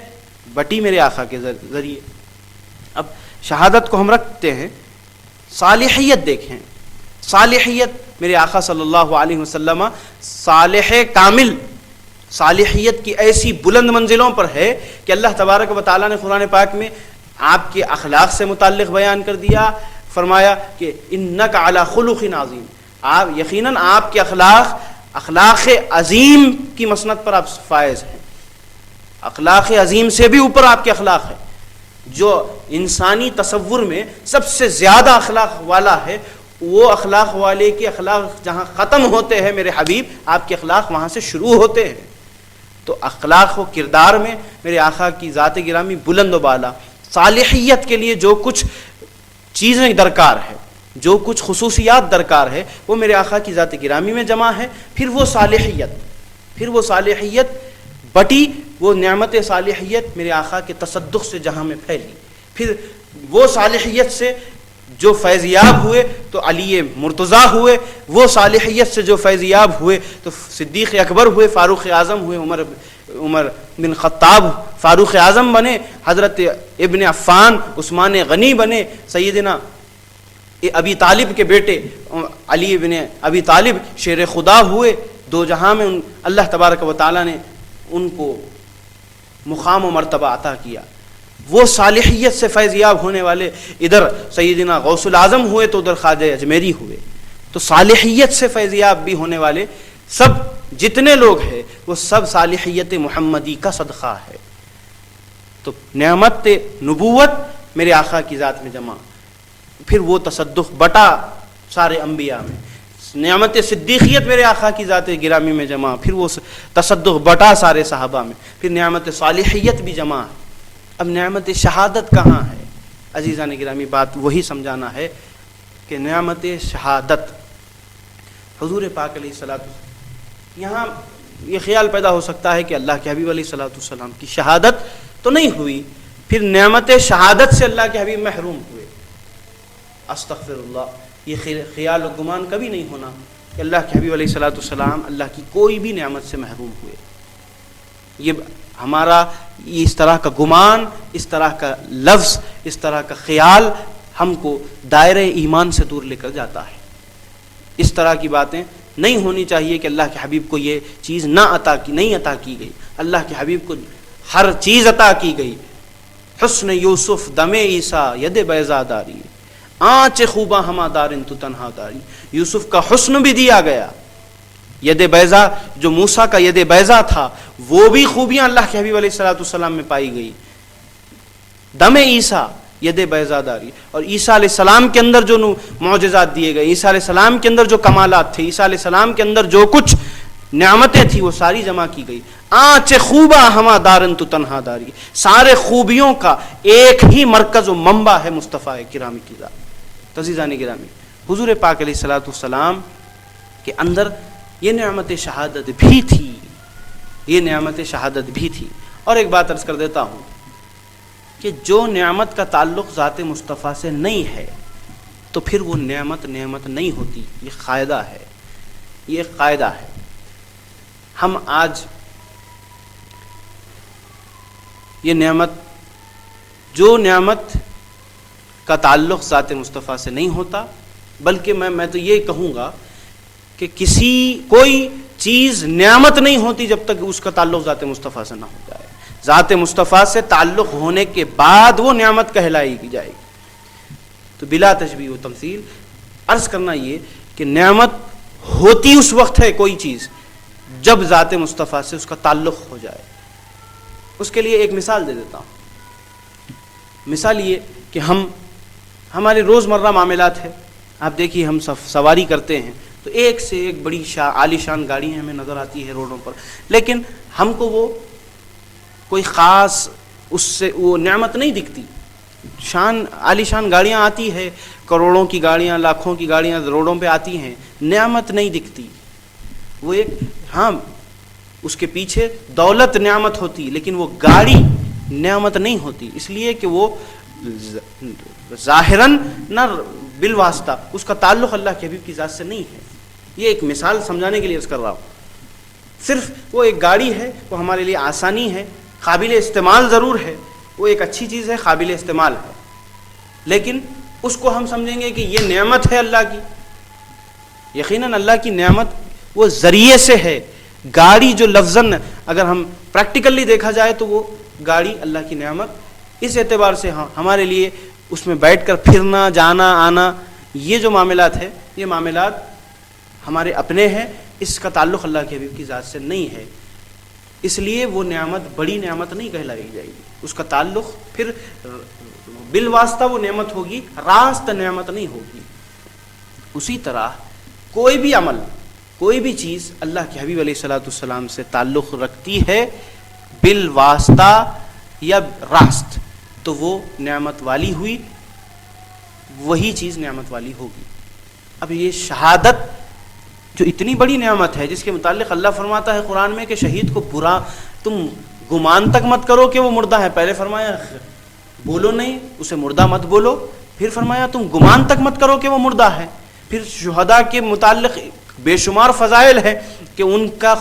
بٹی میرے آقا کے ذریعے۔ اب شہادت کو ہم رکھتے ہیں، صالحیت دیکھیں، صالحیت میرے آقا صلی اللہ علیہ وسلم صالح کامل، صالحیت کی ایسی بلند منزلوں پر ہے کہ اللہ تبارک و تعالیٰ نے قرآن پاک میں آپ کے اخلاق سے متعلق بیان کر دیا، فرمایا کہ انک علی خلق عظیم، آپ یقیناً آپ کے اخلاق عظیم کی مسند پر آپ فائز ہیں، اخلاق عظیم سے بھی اوپر آپ کے اخلاق ہے۔ جو انسانی تصور میں سب سے زیادہ اخلاق والا ہے، وہ اخلاق والے کے اخلاق جہاں ختم ہوتے ہیں میرے حبیب، آپ کے اخلاق وہاں سے شروع ہوتے ہیں۔ تو اخلاق و کردار میں میرے آقا کی ذات گرامی بلند و بالا۔ صالحیت کے لیے جو کچھ چیزیں درکار ہے، جو کچھ خصوصیات درکار ہے، وہ میرے آقا کی ذات گرامی میں جمع ہے۔ پھر وہ صالحیت بٹی، وہ نعمت صالحیت میرے آقا کے تصدق سے جہاں میں پھیلی، پھر وہ صالحیت سے جو فیضیاب ہوئے تو علی مرتضیٰ ہوئے، وہ صالحیت سے جو فیضیاب ہوئے تو صدیق اکبر ہوئے، فاروق اعظم ہوئے، عمر بن خطاب فاروق اعظم بنے، حضرت ابن عفان عثمان غنی بنے، سیدنا ابی طالب کے بیٹے علی ابن ابی طالب شیر خدا ہوئے، دو جہاں میں اللہ تبارک و تعالیٰ نے ان کو مقام و مرتبہ عطا کیا۔ وہ صالحیت سے فیضیاب ہونے والے ادھر سیدنا غوث العظم ہوئے تو ادھر خواجہ اجمیری ہوئے۔ تو صالحیت سے فیضیاب بھی ہونے والے سب جتنے لوگ ہیں وہ سب صالحیت محمدی کا صدقہ ہے۔ تو نعمت نبوت میرے آقا کی ذات میں جمع، پھر وہ تصدق بٹا سارے انبیاء میں، نعمت صدیقیت میرے آقا کی ذات گرامی میں جمع، پھر وہ تصدق بٹا سارے صحابہ میں، پھر نعمت صالحیت بھی جمع ہے۔ اب نعمت شہادت کہاں ہے؟ عزیزان گرامی، بات وہی سمجھانا ہے کہ نعمت شہادت حضور پاک علیہ الصلوۃ والسلام، یہاں یہ خیال پیدا ہو سکتا ہے کہ اللہ کے حبیب علیہ الصلوۃ والسلام کی شہادت تو نہیں ہوئی، پھر نعمت شہادت سے اللہ کے حبیب محروم ہوئے۔ استغفر اللہ، یہ خیال و گمان کبھی نہیں ہونا کہ اللہ کے حبیب علیہ الصلوۃ والسلام اللہ کی کوئی بھی نعمت سے محروم ہوئے۔ یہ ہمارا اس طرح کا گمان، اس طرح کا لفظ، اس طرح کا خیال ہم کو دائرہ ایمان سے دور لے کر جاتا ہے۔ اس طرح کی باتیں نہیں ہونی چاہیے کہ اللہ کے حبیب کو یہ چیز نہیں عطا کی گئی۔ اللہ کے حبیب کو ہر چیز عطا کی گئی۔ حسن یوسف دم عیسیٰ ید بیضا داری، آنچ خوباں ہما دارن تو تنہا داری۔ یوسف کا حسن بھی دیا گیا، ید بیضا جو موسیٰ کا ید بیضا تھا وہ بھی خوبیاں اللہ کے حبیب علیہ الصلوۃ والسلام میں پائی گئی۔ دم عیسیٰ ید بیضا داری، اور عیسیٰ علیہ السلام کے اندر جو معجزات دیے گئے، عیسیٰ علیہ السلام کے اندر جو کمالات تھے، عیسیٰ علیہ السلام کے اندر جو کچھ نعمتیں تھیں وہ ساری جمع کی گئی۔ آنچ خوبا ہما دارن تو تنہا داری، سارے خوبیوں کا ایک ہی مرکز و منبع ہے مصطفیٰ گرامی کی ذات۔ عزیزان گرامی، حضور پاک علیہ الصلوۃ والسلام کے اندر یہ نعمت شہادت بھی تھی، یہ نعمت شہادت بھی تھی۔ اور ایک بات عرض کر دیتا ہوں کہ جو نعمت کا تعلق ذات مصطفیٰ سے نہیں ہے تو پھر وہ نعمت نہیں ہوتی، یہ قاعدہ ہے، یہ ایک قاعدہ ہے۔ ہم آج یہ نعمت، جو نعمت کا تعلق ذات مصطفیٰ سے نہیں ہوتا، بلکہ میں تو یہ کہوں گا کہ کوئی چیز نعمت نہیں ہوتی جب تک اس کا تعلق ذات مصطفیٰ سے نہ ہو جائے. ذات مصطفیٰ سے تعلق ہونے کے بعد وہ نعمت کہلائی جائے گی. تو بلا تشبیہ و تمثیل عرض کرنا یہ کہ نعمت ہوتی اس وقت ہے کوئی چیز جب ذات مصطفیٰ سے اس کا تعلق ہو جائے. اس کے لیے ایک مثال دے دیتا ہوں. مثال یہ کہ ہمارے روزمرہ معاملات ہے. آپ دیکھیے ہم سواری کرتے ہیں تو ایک سے ایک بڑی عالی شان گاڑیاں ہمیں نظر آتی ہے روڈوں پر، لیکن ہم کو وہ کوئی خاص اس سے وہ نعمت نہیں دکھتی. عالی شان گاڑیاں آتی ہے، کروڑوں کی گاڑیاں، لاکھوں کی گاڑیاں روڈوں پہ آتی ہیں، نعمت نہیں دکھتی. وہ ایک اس کے پیچھے دولت نعمت ہوتی، لیکن وہ گاڑی نعمت نہیں ہوتی، اس لیے کہ وہ ظاہراً نہ بالواسطہ اس کا تعلق اللہ کے حبیب کی ذات سے نہیں ہے. یہ ایک مثال سمجھانے کے لیے عرض کر رہا ہوں. صرف وہ ایک گاڑی ہے، وہ ہمارے لیے آسانی ہے، قابل استعمال ضرور ہے، وہ ایک اچھی چیز ہے، قابل استعمال ہے، لیکن اس کو ہم سمجھیں گے کہ یہ نعمت ہے اللہ کی. یقیناً اللہ کی نعمت وہ ذریعے سے ہے. گاڑی جو لفظاً اگر ہم پریکٹیکلی دیکھا جائے تو وہ گاڑی اللہ کی نعمت اس اعتبار سے ہمارے لیے اس میں بیٹھ کر پھرنا، جانا آنا، یہ جو معاملات ہے یہ معاملات ہمارے اپنے ہیں، اس کا تعلق اللہ کے حبیب کی ذات سے نہیں ہے. اس لیے وہ نعمت بڑی نعمت نہیں کہلائی جائے گی. اس کا تعلق پھر بالواسطہ وہ نعمت ہوگی، راست نعمت نہیں ہوگی. اسی طرح کوئی بھی عمل، کوئی بھی چیز اللہ کے حبیب علیہ الصلوۃ والسلام سے تعلق رکھتی ہے بالواسطہ یا راست، تو وہ نعمت والی ہوئی، وہی چیز نعمت والی ہوگی. اب یہ شہادت جو اتنی بڑی نعمت ہے، جس کے متعلق اللہ فرماتا ہے قرآن میں کہ شہید کو برا تم گمان تک مت کرو کہ وہ مردہ ہے. پہلے فرمایا بولو نہیں، اسے مردہ مت بولو، پھر فرمایا تم گمان تک مت کرو کہ وہ مردہ ہے. پھر شہداء کے متعلق بے شمار فضائل ہے کہ ان کا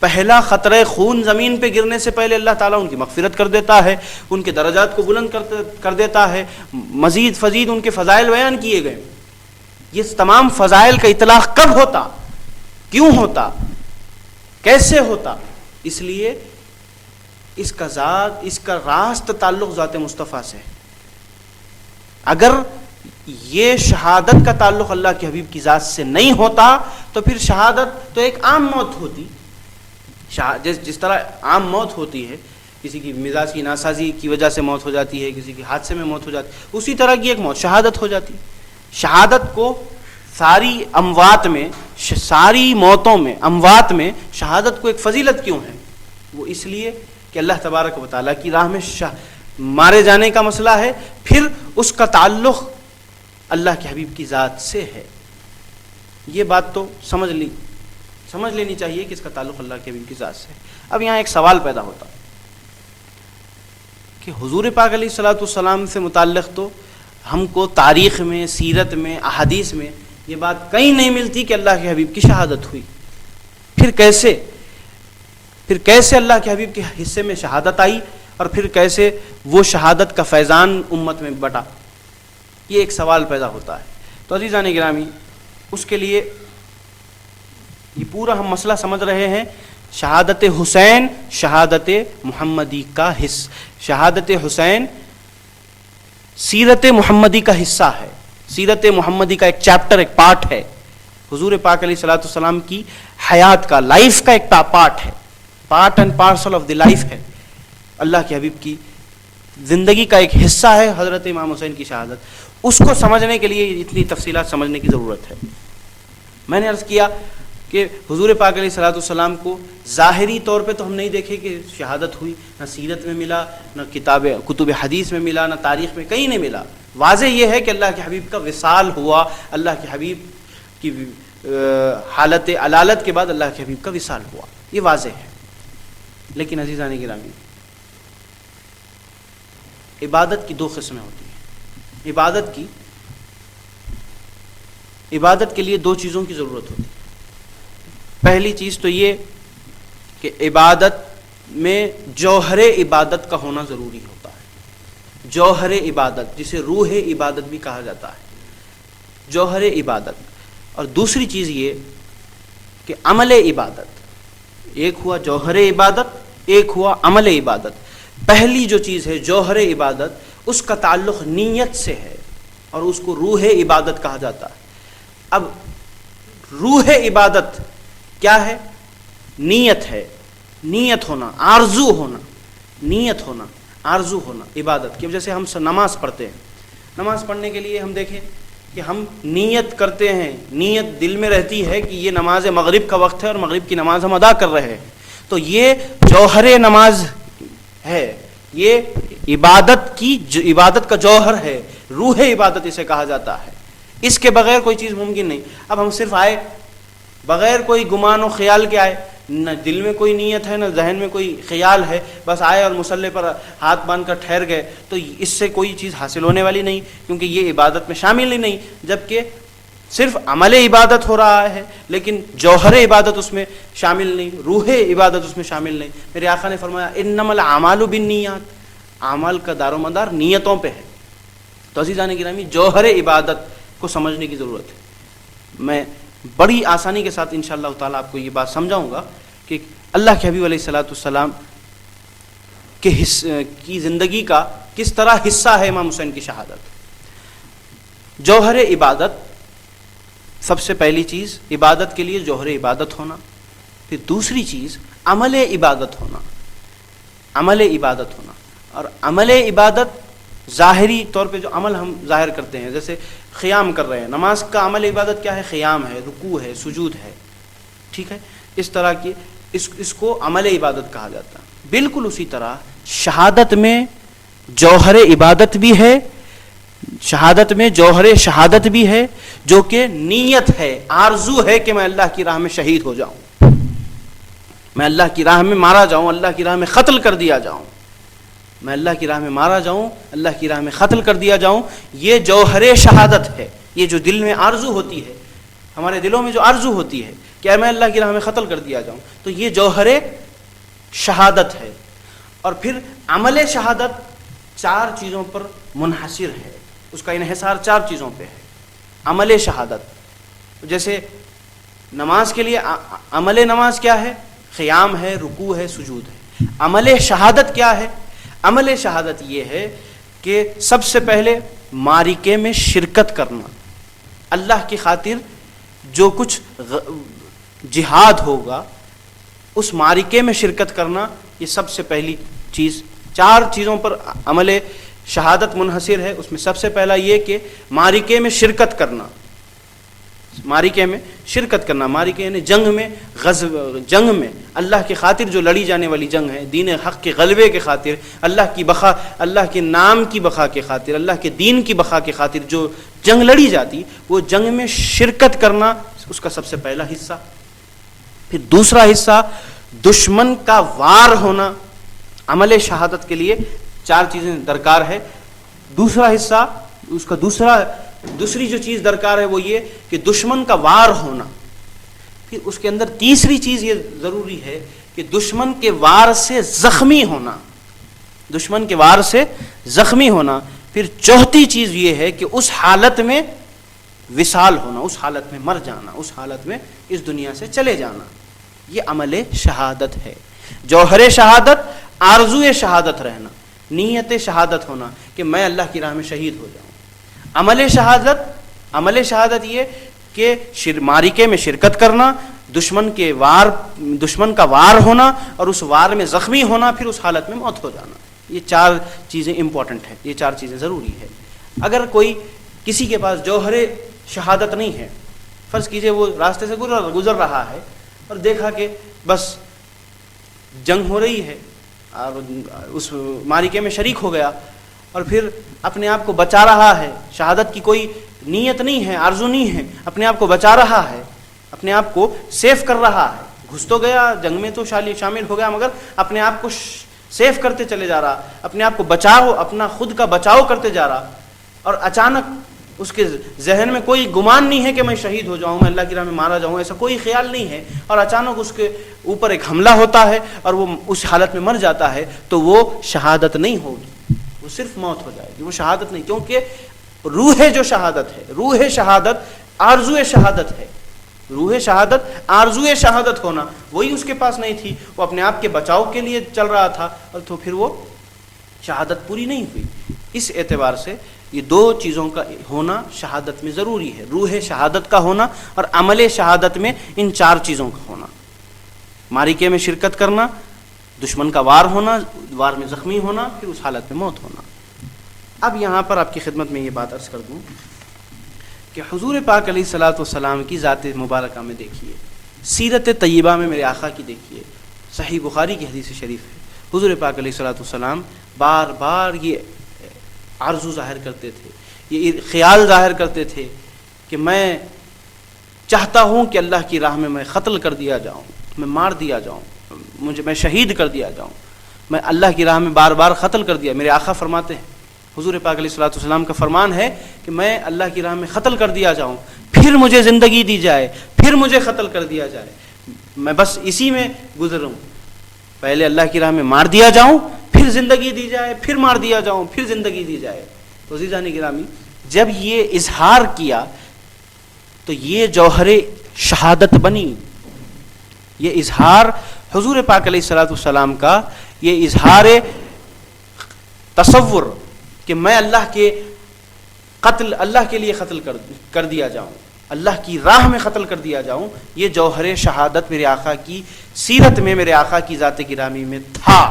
پہلا خطرہ خون زمین پہ گرنے سے پہلے اللہ تعالیٰ ان کی مغفرت کر دیتا ہے، ان کے درجات کو بلند کر دیتا ہے. مزید ان کے فضائل بیان کیے گئے. یہ تمام فضائل کا اطلاق کب ہوتا، کیوں ہوتا، کیسے ہوتا؟ اس لیے اس کا راست تعلق ذات مصطفیٰ سے. اگر یہ شہادت کا تعلق اللہ کے حبیب کی ذات سے نہیں ہوتا تو پھر شہادت تو ایک عام موت ہوتی. جس طرح عام موت ہوتی ہے، کسی کی مزاج کی ناسازی کی وجہ سے موت ہو جاتی ہے، کسی کی حادثے میں موت ہو جاتی ہے، اسی طرح کی ایک موت شہادت ہو جاتی. شہادت کو ساری موتوں میں اموات میں شہادت کو ایک فضیلت کیوں ہے؟ وہ اس لیے کہ اللہ تبارک و تعالیٰ کی راہ میں مارے جانے کا مسئلہ ہے، پھر اس کا تعلق اللہ کے حبیب کی ذات سے ہے. یہ بات تو سمجھ لینی چاہیے کہ اس کا تعلق اللہ کے حبیب کی ذات سے ہے. اب یہاں ایک سوال پیدا ہوتا کہ حضور پاک علیہ الصلوۃ والسلام سے متعلق تو ہم کو تاریخ میں، سیرت میں، احادیث میں یہ بات کہیں نہیں ملتی کہ اللہ کے حبیب کی شہادت ہوئی. پھر کیسے اللہ کے حبیب کے حصے میں شہادت آئی اور پھر کیسے وہ شہادت کا فیضان امت میں بٹا؟ یہ ایک سوال پیدا ہوتا ہے. تو عزیزان گرامی، اس کے لیے یہ پورا ہم مسئلہ سمجھ رہے ہیں. شہادت حسین شہادت محمدی کا حصہ، شہادت حسین سیرت محمدی کا حصہ ہے. سیرت محمدی کا ایک چیپٹر، ایک پارٹ ہے. حضور پاک علیہ الصلوۃ والسلام کی حیات کا، لائف کا ایک پارٹ ہے، part and parcel of the life ہے. اللہ کے حبیب کی زندگی کا ایک حصہ ہے حضرت امام حسین کی شہادت. اس کو سمجھنے کے لیے اتنی تفصیلات سمجھنے کی ضرورت ہے. میں نے عرض کیا کہ حضور پاک علیہ الصلوۃ والسلام کو ظاہری طور پہ تو ہم نہیں دیکھے کہ شہادت ہوئی، نہ سیرت میں ملا، نہ کتب حدیث میں ملا، نہ تاریخ میں، کہیں نہیں ملا. واضح یہ ہے کہ اللہ کے حبیب کا وصال ہوا، اللہ کے حبیب کی حالت علالت کے بعد اللہ کے حبیب کا وصال ہوا، یہ واضح ہے. لیکن عزیزان گرامی، عبادت کی دو قسمیں ہوتی ہیں. عبادت کے لیے دو چیزوں کی ضرورت ہوتی ہے. پہلی چیز تو یہ کہ عبادت میں جوہر عبادت کا ہونا ضروری ہوتا ہے. جوہر عبادت، جسے روح عبادت بھی کہا جاتا ہے، جوہر عبادت. اور دوسری چیز یہ کہ عمل عبادت. ایک ہوا جوہر عبادت، ایک ہوا عمل عبادت. پہلی جو چیز ہے جوہر عبادت، اس کا تعلق نیت سے ہے اور اس کو روح عبادت کہا جاتا ہے. اب روح عبادت کیا ہے؟ نیت ہے، نیت ہونا، آرزو ہونا، نیت ہونا، آرزو ہونا عبادت کی. جیسے ہم نماز پڑھتے ہیں، نماز پڑھنے کے لیے ہم دیکھیں کہ ہم نیت کرتے ہیں، نیت دل میں رہتی ہے کہ یہ نماز مغرب کا وقت ہے اور مغرب کی نماز ہم ادا کر رہے ہیں. تو یہ جوہر نماز ہے، یہ عبادت کا جوہر ہے، روح عبادت اسے کہا جاتا ہے. اس کے بغیر کوئی چیز ممکن نہیں. اب ہم صرف آئے بغیر کوئی گمان و خیال کے آئے، نہ دل میں کوئی نیت ہے نہ ذہن میں کوئی خیال ہے، بس آئے اور مصلی پر ہاتھ باندھ کر ٹھہر گئے، تو اس سے کوئی چیز حاصل ہونے والی نہیں، کیونکہ یہ عبادت میں شامل ہی نہیں. جبکہ صرف عمل عبادت ہو رہا ہے لیکن جوہر عبادت اس میں شامل نہیں، روح عبادت اس میں شامل نہیں. میرے آقا نے فرمایا انما الاعمال بالنیات، اعمال کا دار و مدار نیتوں پہ ہے. تو عزیزان گرامی، جوہر عبادت کو سمجھنے کی ضرورت ہے. میں بڑی آسانی کے ساتھ انشاءاللہ تعالیٰ آپ کو یہ بات سمجھاؤں گا کہ اللہ کے حبیب علیہ الصلوۃ والسلام کی زندگی کا کس طرح حصہ ہے امام حسین کی شہادت. جوہر عبادت، سب سے پہلی چیز عبادت کے لیے جوہر عبادت ہونا. پھر دوسری چیز عمل عبادت ہونا، عمل عبادت ہونا. اور عمل عبادت ظاہری طور پہ جو عمل ہم ظاہر کرتے ہیں، جیسے قیام کر رہے ہیں، نماز کا عمل عبادت کیا ہے؟ قیام ہے، رکوع ہے، سجود ہے، ٹھیک ہے. اس طرح کی اس کو عمل عبادت کہا جاتا ہے. بالکل اسی طرح شہادت میں جوہر عبادت بھی ہے، شہادت میں جوہر شہادت بھی ہے، جو کہ نیت ہے، آرزو ہے کہ میں اللہ کی راہ میں شہید ہو جاؤں، میں اللہ کی راہ میں مارا جاؤں، اللہ کی راہ میں قتل کر دیا جاؤں، میں اللہ کی راہ میں مارا جاؤں، اللہ کی راہ میں قتل کر دیا جاؤں. یہ جوہر شہادت ہے. یہ جو دل میں آرزو ہوتی ہے، ہمارے دلوں میں جو آرزو ہوتی ہے کہ میں اللہ کی راہ میں قتل کر دیا جاؤں، تو یہ جوہر شہادت ہے. اور پھر عمل شہادت 4 چیزوں پر منحصر ہے، اس کا انحصار 4 چیزوں پہ ہے. عمل شہادت جیسے نماز کے لیے عمل نماز کیا ہے؟ قیام ہے، رکوع ہے، سجود ہے. عمل شہادت کیا ہے؟ عمل شہادت یہ ہے کہ سب سے پہلے معرکے میں شرکت کرنا، اللہ کی خاطر جو کچھ جہاد ہوگا اس معرکے میں شرکت کرنا، یہ سب سے پہلی چیز. 4 چیزوں پر عمل شہادت منحصر ہے. اس میں سب سے پہلا یہ کہ معرکے میں شرکت کرنا، معرکے میں شرکت کرنا، معرکے یعنی جنگ میں، جنگ میں اللہ کی خاطر جو لڑی جانے والی جنگ ہے، دین حق کے غلبے کے خاطر، اللہ کی بقا، اللہ کے نام کی بقا کے خاطر، اللہ کے دین کی بقا کے خاطر جو جنگ لڑی جاتی، وہ جنگ میں شرکت کرنا اس کا سب سے پہلا حصہ. پھر دوسرا حصہ دشمن کا وار ہونا. عمل شہادت کے لیے 4 چیزیں درکار ہے. دوسرا حصہ، اس کا دوسری جو چیز درکار ہے وہ یہ کہ دشمن کا وار ہونا. پھر اس کے اندر تیسری چیز یہ ضروری ہے کہ دشمن کے وار سے زخمی ہونا، دشمن کے وار سے زخمی ہونا. پھر چوتھی چیز یہ ہے کہ اس حالت میں وصال ہونا، اس حالت میں مر جانا، اس حالت میں اس دنیا سے چلے جانا. یہ عمل شہادت ہے. جوہر شہادت، آرزو شہادت رہنا، نیت شہادت ہونا کہ میں اللہ کی راہ میں شہید ہو جاؤں. عمل شہادت یہ کہ معرکے میں شرکت کرنا، دشمن کا وار ہونا اور اس وار میں زخمی ہونا، پھر اس حالت میں موت ہو جانا. یہ 4 چیزیں امپورٹنٹ ہیں، یہ 4 چیزیں ضروری ہے. اگر کوئی کسی کے پاس جوہر شہادت نہیں ہے، فرض کیجئے وہ راستے سے گزر رہا ہے اور دیکھا کہ بس جنگ ہو رہی ہے اور اس معرکے میں شریک ہو گیا اور پھر اپنے آپ کو بچا رہا ہے، شہادت کی کوئی نیت نہیں ہے، آرزو نہیں ہے، اپنے آپ کو بچا رہا ہے، اپنے آپ کو سیف کر رہا ہے. گھس تو گیا جنگ میں، تو شامل ہو گیا، مگر اپنے آپ کو سیف کرتے چلے جا رہا، اپنے آپ کو بچاؤ، اپنا خود کا بچاؤ کرتے جا رہا، اور اچانک اس کے ذہن میں کوئی گمان نہیں ہے کہ میں شہید ہو جاؤں، میں اللہ کی راہ میں مارا جاؤں، ایسا کوئی خیال نہیں ہے، اور اچانک اس کے اوپر ایک حملہ ہوتا ہے اور وہ اس حالت میں مر جاتا ہے، تو وہ شہادت نہیں ہوگی، وہ وہ صرف موت ہو جائے گی، وہ شہادت نہیں، کیونکہ روح جو شہادت ہے، روح شہادت آرزو شہادت ہے، روح شہادت آرزو شہادت ہونا وہی اس کے پاس نہیں تھی، وہ اپنے آپ کے بچاؤ کے لیے چل رہا تھا، اور تو پھر وہ شہادت پوری نہیں ہوئی۔ اس اعتبار سے یہ دو چیزوں کا ہونا شہادت میں ضروری ہے، روح شہادت کا ہونا اور عمل شہادت میں ان چار چیزوں کا ہونا، معرکے میں شرکت کرنا، دشمن کا وار ہونا، وار میں زخمی ہونا، پھر اس حالت میں موت ہونا۔ اب یہاں پر آپ کی خدمت میں یہ بات عرض کر دوں کہ حضور پاک علیہ الصلوۃ والسلام کی ذات مبارکہ میں دیکھیے، سیرت طیبہ میں میرے آقا کی دیکھیے، صحیح بخاری کی حدیث شریف ہے، حضور پاک علیہ الصلوۃ والسلام بار بار یہ آرزو ظاہر کرتے تھے، یہ خیال ظاہر کرتے تھے کہ میں چاہتا ہوں کہ اللہ کی راہ میں قتل کر دیا جاؤں، میں مار دیا جاؤں، میں شہید کر دیا جاؤں، میں اللہ کی راہ میں بار بار قتل کر دیا۔ میرے آقا فرماتے ہیں، حضور پاک علیہ الصلوۃ والسلام کا فرمان ہے کہ میں اللہ کی راہ میں قتل کر دیا جاؤں، پھر مجھے زندگی دی جائے، پھر مجھے قتل کر دیا جائے، میں بس اسی میں گزروں، پہلے اللہ کی راہ میں مار دیا جاؤں، پھر زندگی دی جائے، پھر مار دیا جاؤں، پھر زندگی دی جائے۔ تو عزیزان گرامی، جب یہ اظہار کیا تو یہ جوہر شہادت بنی، یہ اظہار حضور پاک علیہ الصلوۃ والسلام کا، یہ اظہار تصور کہ میں اللہ کے لیے قتل کر دیا جاؤں، اللہ کی راہ میں قتل کر دیا جاؤں، یہ جوہر شہادت میرے آقا کی سیرت میں، میرے آقا کی ذات گرامی میں تھا،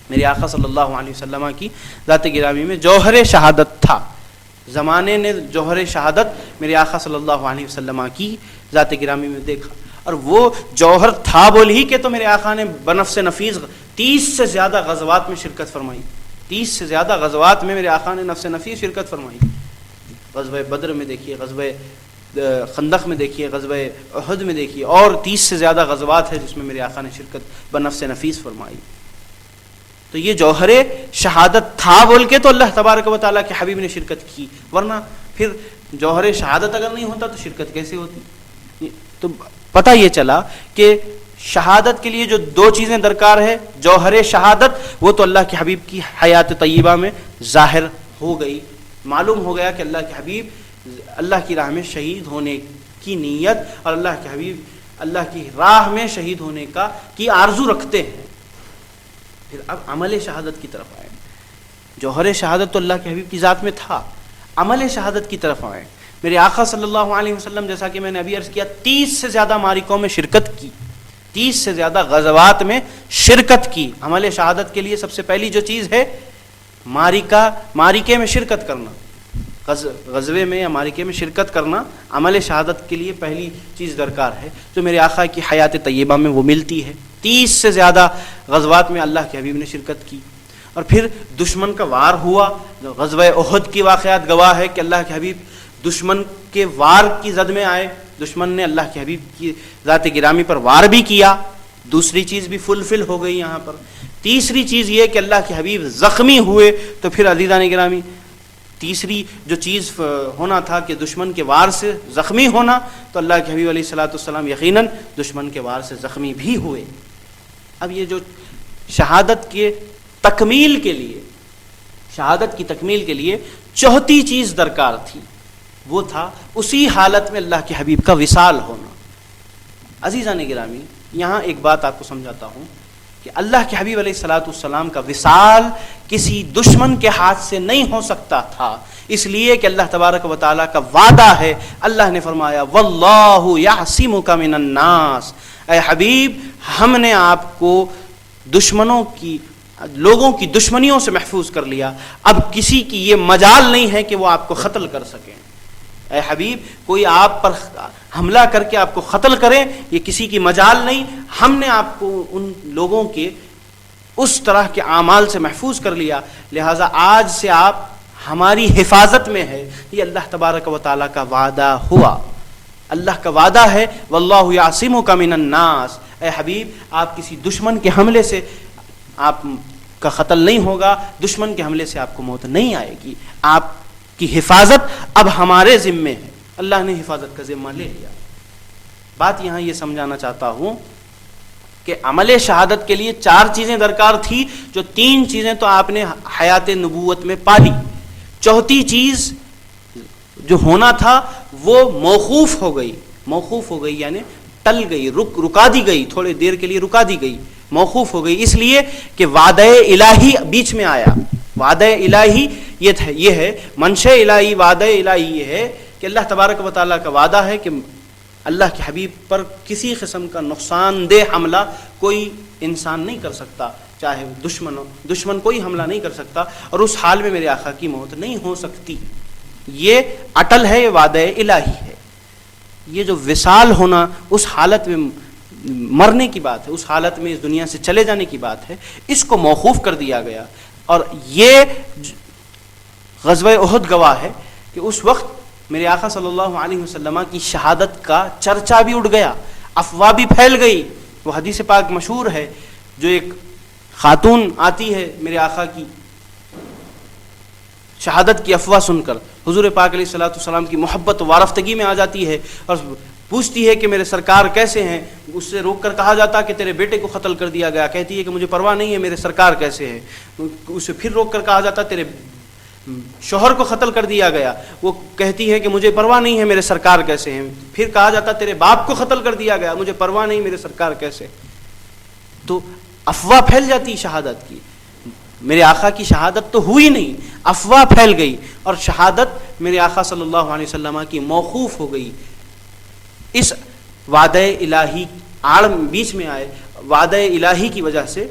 میرے آقا صلی اللہ علیہ وسلم کی ذات گرامی میں جوہر شہادت تھا۔ زمانے نے جوہر شہادت میرے آقا صلی اللہ علیہ وسلم کی ذات گرامی میں دیکھا، اور وہ جوہر تھا بول ہی کہ تو میرے آقا نے بنفس نفیس 30 سے زیادہ غزوات میں شرکت فرمائی، 30 سے زیادہ غزوات میں میرے آقا نے نفس نفیس شرکت فرمائی۔ غزوہ بدر میں دیکھیے، غزوہ خندق میں دیکھیے، غزوہ احد میں دیکھیے، اور 30 سے زیادہ غزوات ہیں جس میں میرے آقا نے شرکت بنفس نفیس فرمائی۔ تو یہ جوہر شہادت تھا بول کے تو اللہ تبارک و تعالیٰ کے حبیب نے شرکت کی، ورنہ پھر جوہر شہادت اگر نہیں ہوتا تو شرکت کیسے ہوتی؟ تو پتہ یہ چلا کہ شہادت کے لیے جو دو چیزیں درکار ہے، جوہر شہادت، وہ تو اللہ کے حبیب کی حیات طیبہ میں ظاہر ہو گئی، معلوم ہو گیا کہ اللہ کے حبیب اللہ کی راہ میں شہید ہونے کی نیت اور اللہ کے حبیب اللہ کی راہ میں شہید ہونے کی آرزو رکھتے ہیں۔ پھر اب عمل شہادت کی طرف آئے، جوہر شہادت تو اللہ کے حبیب کی ذات میں تھا، عمل شہادت کی طرف آئے۔ میرے آقا صلی اللہ علیہ وسلم، جیسا کہ میں نے ابھی عرض کیا، 30 سے زیادہ معرکوں میں شرکت کی، 30 سے زیادہ غزوات میں شرکت کی۔ عمل شہادت کے لیے سب سے پہلی جو چیز ہے معرکے میں شرکت کرنا، غزوے میں یا معرکے میں شرکت کرنا عمل شہادت کے لیے پہلی چیز درکار ہے، جو میرے آقا کی حیات طیبہ میں وہ ملتی ہے۔ 30 سے زیادہ غزوات میں اللہ کے حبیب نے شرکت کی، اور پھر دشمن کا وار ہوا۔ غزوہ احد کی واقعات گواہ ہے کہ اللہ کے حبیب دشمن کے وار کی زد میں آئے، دشمن نے اللہ کے حبیب کی ذات گرامی پر وار بھی کیا۔ دوسری چیز بھی فلفل ہو گئی یہاں پر۔ تیسری چیز یہ کہ اللہ کے حبیب زخمی ہوئے، تو پھر عزیزان گرامی تیسری جو چیز ہونا تھا کہ دشمن کے وار سے زخمی ہونا، تو اللہ کے حبیب علیہ الصلوۃ والسلام یقیناً دشمن کے وار سے زخمی بھی ہوئے۔ اب یہ جو شہادت کے تکمیل کے لیے، شہادت کی تکمیل کے لیے چوتھی چیز درکار تھی، وہ تھا اسی حالت میں اللہ کے حبیب کا وصال ہونا۔ عزیزان گرامی، یہاں ایک بات آپ کو سمجھاتا ہوں کہ اللہ کے حبیب علیہ الصلوۃ والسلام کا وصال کسی دشمن کے ہاتھ سے نہیں ہو سکتا تھا، اس لیے کہ اللہ تبارک و تعالیٰ کا وعدہ ہے۔ اللہ نے فرمایا واللہ یعصمک من الناس، اے حبیب ہم نے آپ کو لوگوں کی دشمنیوں سے محفوظ کر لیا، اب کسی کی یہ مجال نہیں ہے کہ وہ آپ کو قتل کر سکیں۔ اے حبیب کوئی آپ پر حملہ کر کے آپ کو قتل کرے، یہ کسی کی مجال نہیں، ہم نے آپ کو ان لوگوں کے اس طرح کے اعمال سے محفوظ کر لیا، لہٰذا آج سے آپ ہماری حفاظت میں ہے۔ یہ اللہ تبارک و تعالیٰ کا وعدہ ہوا، اللہ کا وعدہ ہے واللہ یعصمک من الناس، اے حبیب آپ کسی دشمن کے حملے سے آپ کا قتل نہیں ہوگا، دشمن کے حملے سے آپ کو موت نہیں آئے گی، آپ کی حفاظت اب ہمارے ذمے ہے۔ اللہ نے حفاظت کا ذمہ لے لیا۔ بات یہاں یہ سمجھانا چاہتا ہوں کہ عمل شہادت کے لیے 4 چیزیں درکار تھی، جو 3 چیزیں تو آپ نے حیات نبوت میں پا لی، چوتھی چیز جو ہونا تھا وہ موقوف ہو گئی یعنی ٹل گئی، رکا دی گئی، تھوڑے دیر کے لیے رکا دی گئی، موقوف ہو گئی، اس لیے کہ وعدہ الہی بیچ میں آیا۔ وعدہ الہی یہ ہے، منشا الہی، وعدہ الہی یہ ہے کہ اللہ تبارک و تعالیٰ کا وعدہ ہے کہ اللہ کے حبیب پر کسی قسم کا نقصان دہ حملہ کوئی انسان نہیں کر سکتا، چاہے دشمن ہو، دشمن کوئی حملہ نہیں کر سکتا، اور اس حال میں میرے آقا کی موت نہیں ہو سکتی۔ یہ اٹل ہے، یہ وعدہ الہی ہے۔ یہ جو وصال ہونا، اس حالت میں مرنے کی بات ہے، اس حالت میں اس دنیا سے چلے جانے کی بات ہے، اس کو موقوف کر دیا گیا۔ اور یہ غزوہ احد گواہ ہے کہ اس وقت میرے آقا صلی اللہ علیہ وسلم کی شہادت کا چرچا بھی اٹھ گیا، افواہ بھی پھیل گئی۔ وہ حدیث پاک مشہور ہے، جو ایک خاتون آتی ہے میرے آقا کی شہادت کی افواہ سن کر، حضور پاک علیہ الصلوۃ والسلام کی محبت و وارفتگی میں آ جاتی ہے اور پوچھتی ہے کہ میرے سرکار کیسے ہیں۔ اس سے روک کر کہا جاتا کہ تیرے بیٹے کو قتل کر دیا گیا، کہتی ہے کہ مجھے پرواہ نہیں ہے میرے سرکار کیسے ہیں۔ اسے پھر روک کر کہا جاتا تیرے شوہر کو قتل کر دیا گیا، وہ کہتی ہے کہ مجھے پرواہ نہیں ہے میرے سرکار کیسے ہیں۔ پھر کہا جاتا تیرے باپ کو قتل کر دیا گیا، مجھے پرواہ نہیں میرے سرکار کیسے۔ تو افواہ پھیل جاتی شہادت کی۔ میرے آقا کی شہادت تو ہوئی نہیں، افواہ پھیل گئی، اور شہادت میرے آقا صلی اللہ علیہ وسلم کی موقوف ہو گئی۔ اس وعدہ الہی آڑ بیچ میں آئے، وعدہ الہی کی وجہ سے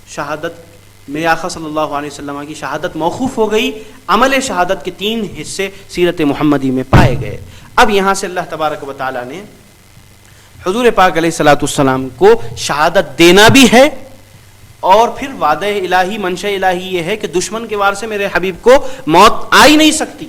شہادت، میرے آقا صلی اللہ علیہ وسلم کی شہادت موقوف ہو گئی۔ عمل شہادت کے 3 حصے سیرت محمدی میں پائے گئے۔ اب یہاں سے اللہ تبارک و تعالیٰ نے حضور پاک علیہ الصلوۃ والسلام کو شہادت دینا بھی ہے، اور پھر وعدہ الہی، منشا الہی یہ ہے کہ دشمن کے وار سے میرے حبیب کو موت آ ہی نہیں سکتی۔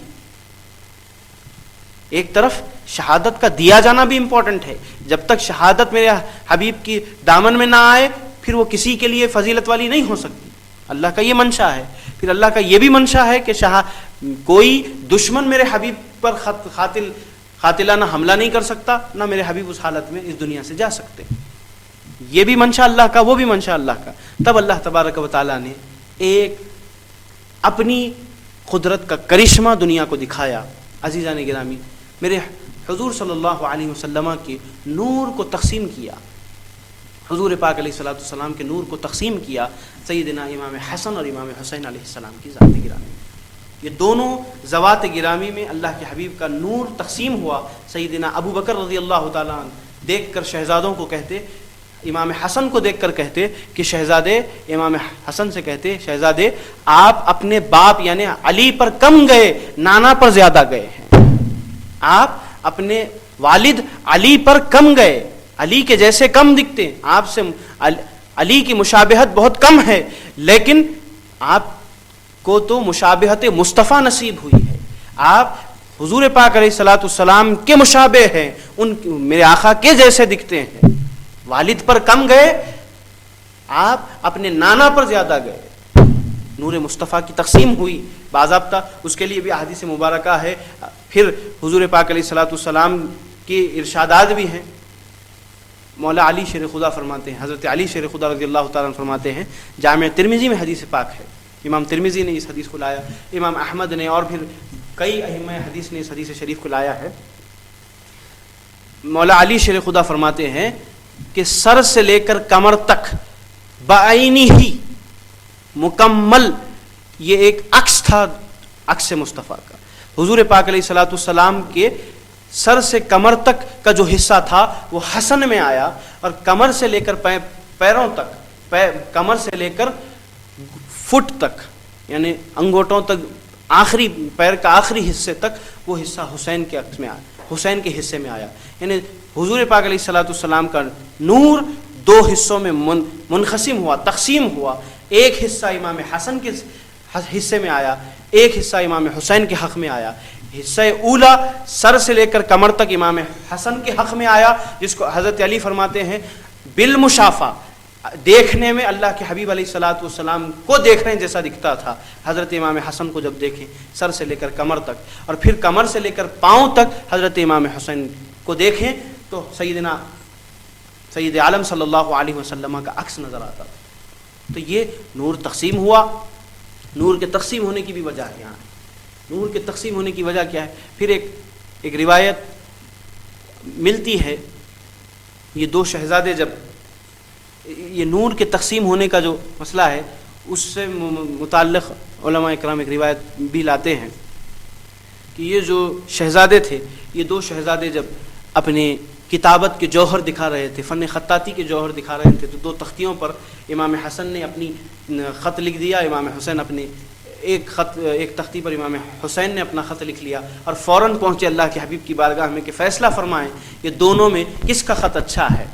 ایک طرف شہادت کا دیا جانا بھی امپورٹنٹ ہے، جب تک شہادت میرے حبیب کی دامن میں نہ آئے پھر وہ کسی کے لیے فضیلت والی نہیں ہو سکتی۔ اللہ کا یہ منشا ہے۔ پھر اللہ کا یہ بھی منشا ہے کہ کوئی دشمن میرے حبیب پر قاتلانہ حملہ نہیں کر سکتا، نہ میرے حبیب اس حالت میں اس دنیا سے جا سکتے۔ یہ بھی منشا اللہ کا، وہ بھی منشا اللہ کا۔ تب اللہ تبارک و تعالیٰ نے ایک اپنی قدرت کا کرشمہ دنیا کو دکھایا۔ عزیزان گرامی، میرے حضور صلی اللہ علیہ وسلم کے نور کو تقسیم کیا، حضور پاک علیہ الصلوۃ والسلام کے نور کو تقسیم کیا سیدنا امام حسن اور امام حسین علیہ السلام کی ذات گرامی۔ یہ دونوں ذوات گرامی میں اللہ کے حبیب کا نور تقسیم ہوا۔ سیدنا ابو بکر رضی اللہ تعالیٰ عنہ دیکھ کر شہزادوں کو کہتے، امام حسن کو دیکھ کر کہتے کہ شہزادے، امام حسن سے کہتے شہزادے آپ اپنے باپ یعنی علی پر کم گئے، نانا پر زیادہ گئے ہیں۔ آپ اپنے والد علی پر کم گئے، علی کے جیسے کم دکھتے، آپ سے علی کی مشابہت بہت کم ہے، لیکن آپ کو تو مشابہت مصطفیٰ نصیب ہوئی ہے۔ آپ حضور پاک علیہ الصلوۃ والسلام کے مشابہ ہیں، ان میرے آقا کے جیسے دکھتے ہیں۔ والد پر کم گئے، آپ اپنے نانا پر زیادہ گئے۔ نور مصطفیٰ کی تقسیم ہوئی باضابطہ، اس کے لیے بھی احادیث مبارکہ ہے۔ پھر حضور پاک علیہ الصلوۃ والسلام کی ارشادات بھی ہیں۔ مولا علی شیر خدا فرماتے ہیں، حضرت علی شیر خدا رضی اللہ تعالیٰ عنہ فرماتے ہیں، جامع ترمذی میں حدیث پاک ہے، امام ترمذی نے اس حدیث کو لایا، امام احمد نے اور پھر کئی ائمہ حدیث نے اس حدیث شریف کو لایا ہے۔ مولا علی شیر خدا فرماتے ہیں کہ سر سے لے کر کمر تک بعینی ہی مکمل یہ ایک عکس تھا، عکس مصطفیٰ کا۔ حضور پاک علیہ الصلوۃ والسلام کے سر سے کمر تک کا جو حصہ تھا وہ حسن میں آیا، اور کمر سے لے کر پیروں تک، کمر سے لے کر فٹ تک یعنی انگوٹوں تک، آخری پیر کا آخری حصے تک وہ حصہ حسین کے عکس میں آیا، حسین کے حصے میں آیا۔ یعنی حضور پاک علیہ الصلوۃ والسلام کا نور 2 حصوں میں منقسم ہوا، تقسیم ہوا۔ ایک حصہ امام حسن کے حصے میں آیا، ایک حصہ امام حسین کے حق میں آیا۔ حصہ اولا سر سے لے کر کمر تک امام حسن کے حق میں آیا، جس کو حضرت علی فرماتے ہیں بالمشافہ، دیکھنے میں اللہ کے حبیب علیہ الصلوۃ والسلام کو دیکھنے جیسا دکھتا تھا۔ حضرت امام حسن کو جب دیکھیں سر سے لے کر کمر تک، اور پھر کمر سے لے کر پاؤں تک حضرت امام حسین کو دیکھیں تو سیدنا سید عالم صلی اللہ علیہ وسلم کا عکس نظر آتا تھا۔ تو یہ نور تقسیم ہوا، نور کے تقسیم ہونے کی بھی وجہ ہے یہاں۔ نور کے تقسیم ہونے کی وجہ کیا ہے؟ پھر ایک روایت ملتی ہے، یہ دو شہزادے جب یہ نور کے تقسیم ہونے کا جو مسئلہ ہے اس سے متعلق علماء اکرام ایک روایت بھی لاتے ہیں کہ یہ جو شہزادے تھے، یہ دو شہزادے جب اپنے کتابت کے جوہر دکھا رہے تھے، فن خطاطی کے جوہر دکھا رہے تھے، تو دو تختیوں پر امام حسن نے اپنی خط لکھ دیا، امام حسین اپنے ایک تختی پر امام حسین نے اپنا خط لکھ لیا، اور فوراً پہنچے اللہ کے حبیب کی بارگاہ میں کہ فیصلہ فرمائیں یہ دونوں میں کس کا خط اچھا ہے۔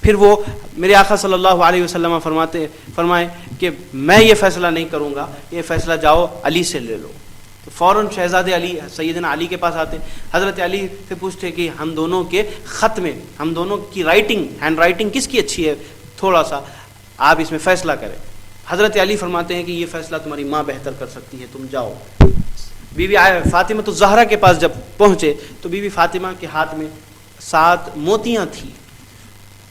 پھر وہ میرے آقا صلی اللہ علیہ وسلم فرمائے کہ میں یہ فیصلہ نہیں کروں گا، یہ فیصلہ جاؤ علی سے لے لو۔ تو فوراً شہزادے علی سیدنا علی کے پاس آتے، حضرت علی سے پوچھتے کہ ہم دونوں کے خط میں، ہم دونوں کی ہینڈ رائٹنگ کس کی اچھی ہے، تھوڑا سا آپ اس میں فیصلہ کریں۔ حضرت علی فرماتے ہیں کہ یہ فیصلہ تمہاری ماں بہتر کر سکتی ہے، تم جاؤ۔ بی بی فاطمہ الزہرا کے پاس جب پہنچے تو بی بی فاطمہ کے ہاتھ میں 7 موتیاں تھیں۔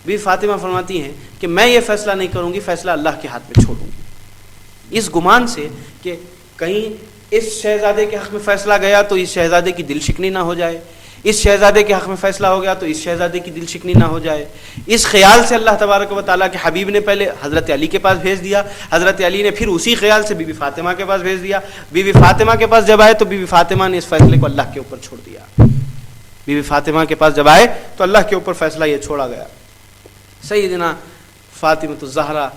بی بی فاطمہ فرماتی ہیں کہ میں یہ فیصلہ نہیں کروں گی، فیصلہ اللہ کے ہاتھ میں چھوڑوں گی، اس گمان سے کہ کہیں اس شہزادے کے حق میں فیصلہ گیا تو اس شہزادے کی دل شکنی نہ ہو جائے، اس شہزادے کے حق میں فیصلہ ہو گیا تو اس شہزادے کی دل شکنی نہ ہو جائے۔ اس خیال سے اللہ تبارک و تعالیٰ کے حبیب نے پہلے حضرت علی کے پاس بھیج دیا، حضرت علی نے پھر اسی خیال سے بی بی فاطمہ کے پاس بھیج دیا۔ بی بی فاطمہ کے پاس جب آئے تو بی بی فاطمہ نے اس فیصلے کو اللہ کے اوپر چھوڑ دیا۔ بی بی فاطمہ کے پاس جب آئے تو اللہ کے اوپر فیصلہ یہ چھوڑا گیا۔ سیدنا فاطمہ الزہرا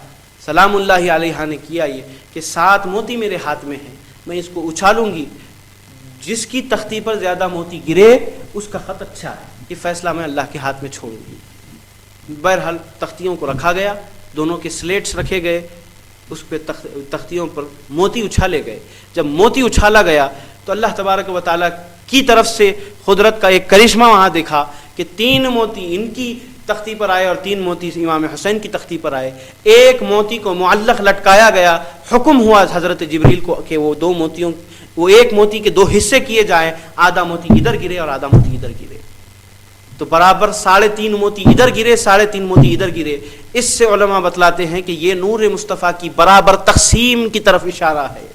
سلام اللہ علیہا نے کیا یہ کہ 7 موتی میرے ہاتھ میں ہیں، میں اس کو اچھالوں گی، جس کی تختی پر زیادہ موتی گرے اس کا خط اچھا ہے، یہ فیصلہ میں اللہ کے ہاتھ میں چھوڑوں گی۔ بہرحال تختیوں کو رکھا گیا، دونوں کے سلیٹس رکھے گئے، اس پہ تختیوں پر موتی اچھالے گئے۔ جب موتی اچھالا گیا تو اللہ تبارک و تعالیٰ کی طرف سے قدرت کا ایک کرشمہ وہاں دیکھا کہ 3 موتی ان کی تختی پر آئے اور 3 موتی امام حسین کی تختی پر آئے۔ ایک موتی کو معلق لٹکایا گیا، حکم ہوا حضرت جبریل کو کہ وہ ایک موتی کے 2 حصے کیے جائیں، آدھا موتی ادھر گرے اور آدھا موتی ادھر گرے، تو برابر 3.5 موتی ادھر گرے، 3.5 موتی ادھر گرے۔ اس سے علماء بتلاتے ہیں کہ یہ نور مصطفیٰ کی برابر تقسیم کی طرف اشارہ ہے،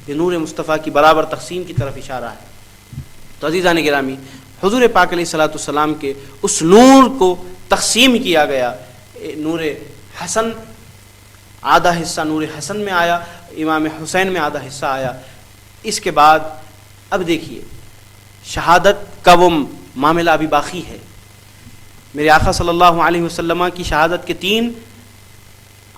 یہ نور مصطفیٰ کی برابر تقسیم کی طرف اشارہ ہے۔ تو عزیزان گرامی، حضور پاک علیہ الصلوۃ والسلام کے اس نور کو تقسیم کیا گیا، نور حسن آدھا حصہ نور حسن میں آیا، امام حسین میں آدھا حصہ آیا۔ اس کے بعد اب دیکھیے شہادت کا وہ معاملہ ابھی باقی ہے۔ میرے آقا صلی اللہ علیہ وسلم کی شہادت کے 3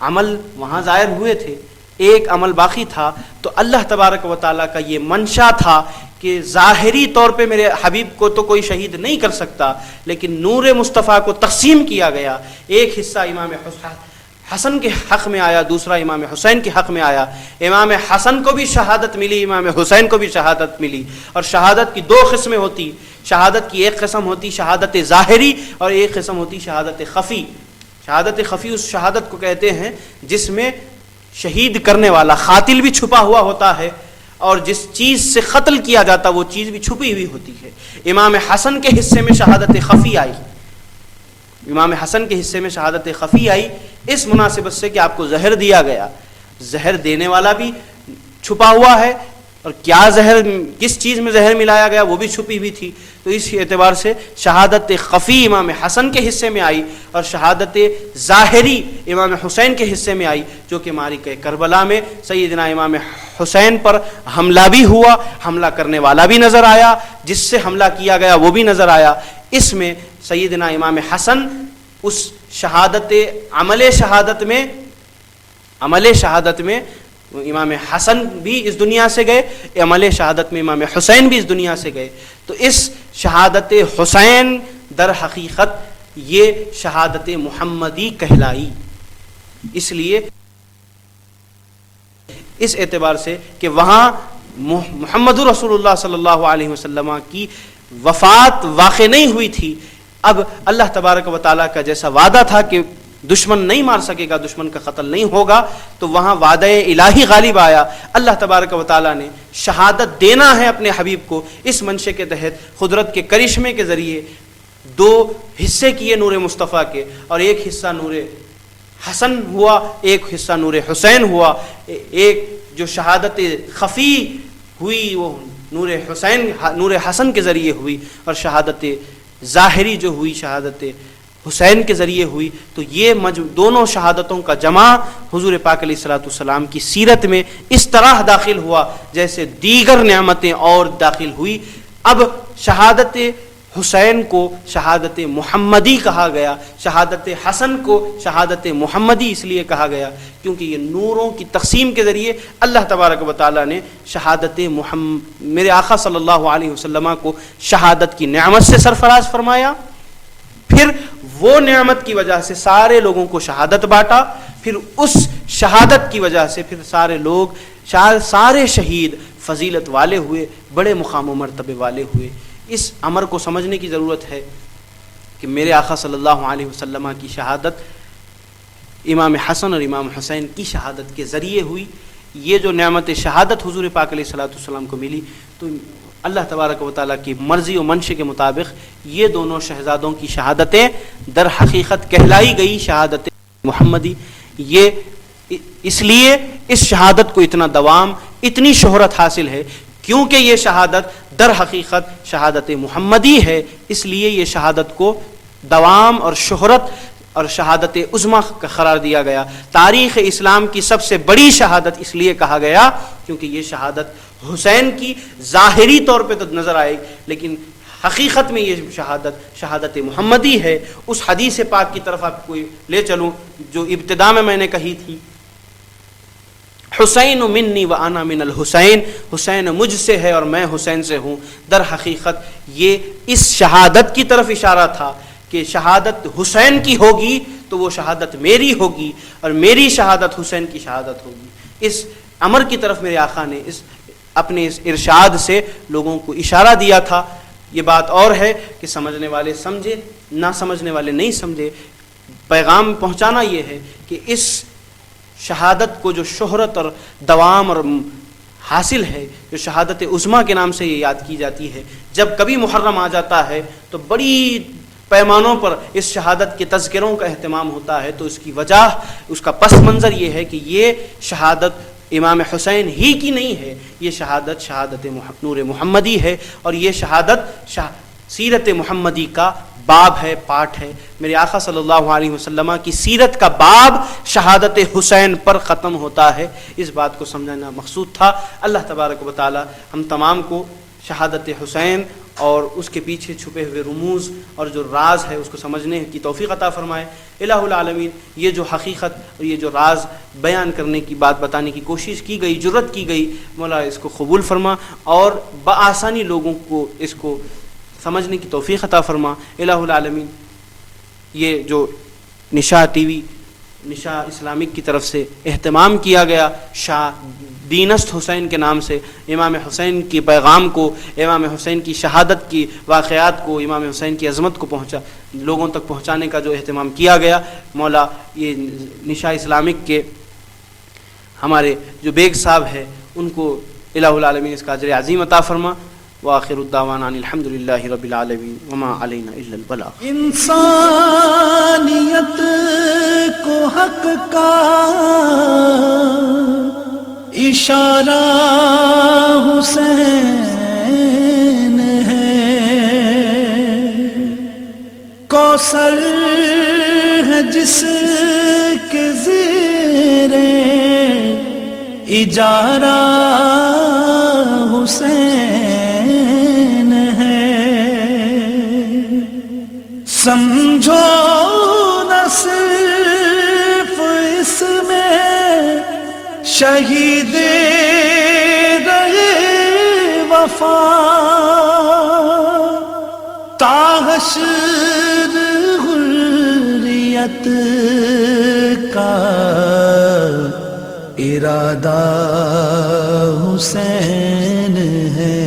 عمل وہاں ظاہر ہوئے تھے، ایک عمل باقی تھا۔ تو اللہ تبارک و تعالیٰ کا یہ منشا تھا کہ ظاہری طور پہ میرے حبیب کو تو کوئی شہید نہیں کر سکتا، لیکن نور مصطفیٰ کو تقسیم کیا گیا، ایک حصہ امام حسن کے حق میں آیا، دوسرا امام حسین کے حق میں آیا۔ امام حسن کو بھی شہادت ملی، امام حسین کو بھی شہادت ملی، اور شہادت کی 2 قسمیں ہوتی، شہادت کی ایک قسم ہوتی شہادت ظاہری اور ایک قسم ہوتی شہادت خفی۔ شہادت خفی اس شہادت کو کہتے ہیں جس میں شہید کرنے والا قاتل بھی چھپا ہوا ہوتا ہے، اور جس چیز سے قتل کیا جاتا وہ چیز بھی چھپی ہوئی ہوتی ہے۔ امام حسن کے حصے میں شہادت خفی آئی، امام حسن کے حصے میں شہادت خفی آئی اس مناسبت سے کہ آپ کو زہر دیا گیا، زہر دینے والا بھی چھپا ہوا ہے، اور کیا زہر، کس چیز میں زہر ملایا گیا وہ بھی چھپی ہوئی تھی۔ تو اس اعتبار سے شہادت خفی امام حسن کے حصے میں آئی، اور شہادت ظاہری امام حسین کے حصے میں آئی، جو کہ معرکہ کربلا میں سیدنا امام حسین پر حملہ بھی ہوا، حملہ کرنے والا بھی نظر آیا، جس سے حملہ کیا گیا وہ بھی نظر آیا۔ اس میں سیدنا امام حسن اس شہادت عمل شہادت میں امام حسن بھی اس دنیا سے گئے، عمل شہادت میں امام حسین بھی اس دنیا سے گئے۔ تو اس شہادت حسین در حقیقت یہ شہادت محمدی کہلائی، اس لیے اس اعتبار سے کہ وہاں محمد رسول اللہ صلی اللہ علیہ وسلم کی وفات واقع نہیں ہوئی تھی۔ اب اللہ تبارک و تعالیٰ کا جیسا وعدہ تھا کہ دشمن نہیں مار سکے گا، دشمن کا قتل نہیں ہوگا، تو وہاں وعدہ الہی غالب آیا۔ اللہ تبارک و تعالیٰ نے شہادت دینا ہے اپنے حبیب کو، اس منشے کے تحت قدرت کے کرشمے کے ذریعے دو حصے کیے نور مصطفیٰ کے، اور ایک حصہ نور حسن ہوا، ایک حصہ نور حسین ہوا. ایک جو شہادت خفی ہوئی وہ نور حسین نور حسن کے ذریعے ہوئی، اور شہادت ظاہری جو ہوئی شہادت حسین کے ذریعے ہوئی. تو یہ دونوں شہادتوں کا جمع حضور پاک علیہ الصلوۃ والسلام کی سیرت میں اس طرح داخل ہوا جیسے دیگر نعمتیں اور داخل ہوئی. اب شہادت حسین کو شہادت محمدی کہا گیا، شہادت حسن کو شہادت محمدی اس لیے کہا گیا کیونکہ یہ نوروں کی تقسیم کے ذریعے اللہ تبارک و تعالیٰ نے شہادت میرے آقا صلی اللہ علیہ وسلم کو شہادت کی نعمت سے سرفراز فرمایا، پھر وہ نعمت کی وجہ سے سارے لوگوں کو شہادت بانٹا، پھر اس شہادت کی وجہ سے پھر سارے لوگ سارے شہید فضیلت والے ہوئے، بڑے مقام و مرتبے والے ہوئے. اس امر کو سمجھنے کی ضرورت ہے کہ میرے آقا صلی اللہ علیہ وسلم کی شہادت امام حسن اور امام حسین کی شہادت کے ذریعے ہوئی. یہ جو نعمت شہادت حضور پاک علیہ الصلوۃ والسلام کو ملی تو اللہ تبارک و تعالیٰ کی مرضی و منشے کے مطابق یہ دونوں شہزادوں کی شہادتیں در حقیقت کہلائی گئی شہادت محمدی. یہ اس لیے اس شہادت کو اتنا دوام، اتنی شہرت حاصل ہے کیونکہ یہ شہادت در حقیقت شہادت محمدی ہے. اس لیے یہ شہادت کو دوام اور شہرت اور شہادت عظمیٰ کا قرار دیا گیا. تاریخ اسلام کی سب سے بڑی شہادت اس لیے کہا گیا کیونکہ یہ شہادت حسین کی ظاہری طور پہ تو نظر آئے لیکن حقیقت میں یہ شہادت محمدی ہے. اس حدیث پاک کی طرف آپ کو لے چلوں جو ابتدا میں نے کہی تھی، حسین منی و انا من الحسین، حسین مجھ سے ہے اور میں حسین سے ہوں. در حقیقت یہ اس شہادت کی طرف اشارہ تھا کہ شہادت حسین کی ہوگی تو وہ شہادت میری ہوگی اور میری شہادت حسین کی شہادت ہوگی. اس امر کی طرف میرے آقا نے اپنے اس ارشاد سے لوگوں کو اشارہ دیا تھا. یہ بات اور ہے کہ سمجھنے والے سمجھے، نہ سمجھنے والے نہیں سمجھے. پیغام پہنچانا یہ ہے کہ اس شہادت کو جو شہرت اور دوام اور حاصل ہے، جو شہادت عظمیٰ کے نام سے یہ یاد کی جاتی ہے، جب کبھی محرم آ جاتا ہے تو بڑی پیمانوں پر اس شہادت کے تذکروں کا اہتمام ہوتا ہے. تو اس کی وجہ، اس کا پس منظر یہ ہے کہ یہ شہادت امام حسین ہی کی نہیں ہے، یہ شہادت نور محمدی ہے اور یہ شہادت سیرت محمدی کا باب ہے، پارٹ ہے. میرے آقا صلی اللہ علیہ وسلم کی سیرت کا باب شہادت حسین پر ختم ہوتا ہے. اس بات کو سمجھنا مقصود تھا. اللہ تبارک و تعالی ہم تمام کو شہادت حسین اور اس کے پیچھے چھپے ہوئے رموز اور جو راز ہے اس کو سمجھنے کی توفیق عطا فرمائے. الہ العالمین، یہ جو حقیقت اور یہ جو راز بیان کرنے کی بات بتانے کی کوشش کی گئی، جرت کی گئی، مولا اس کو قبول فرما اور بآسانی لوگوں کو اس کو سمجھنے کی توفیق عطا فرما. الہ العالمین، یہ جو نشا ٹی وی، نشا اسلامک کی طرف سے اہتمام کیا گیا شاہ دینست حسین کے نام سے، امام حسین کی پیغام کو، امام حسین کی شہادت کی واقعات کو، امام حسین کی عظمت کو لوگوں تک پہنچانے کا جو اہتمام کیا گیا، مولا یہ نشا اسلامک کے ہمارے جو بیگ صاحب ہیں ان کو الہ العالمین اس کا اجر عظیم عطا فرما. وآخر الدعوانا ان الحمدللہ رب العالمین وما علینا الا البلاغ. انسانیت کو حق کا اشارہ حسین ہے، کوثر ہے جس کے زیر اجارہ حسین ہے. سمجھو نہ صرف اس میں شہید رہے وفا، تا حشر حریت کا ارادہ حسین ہے.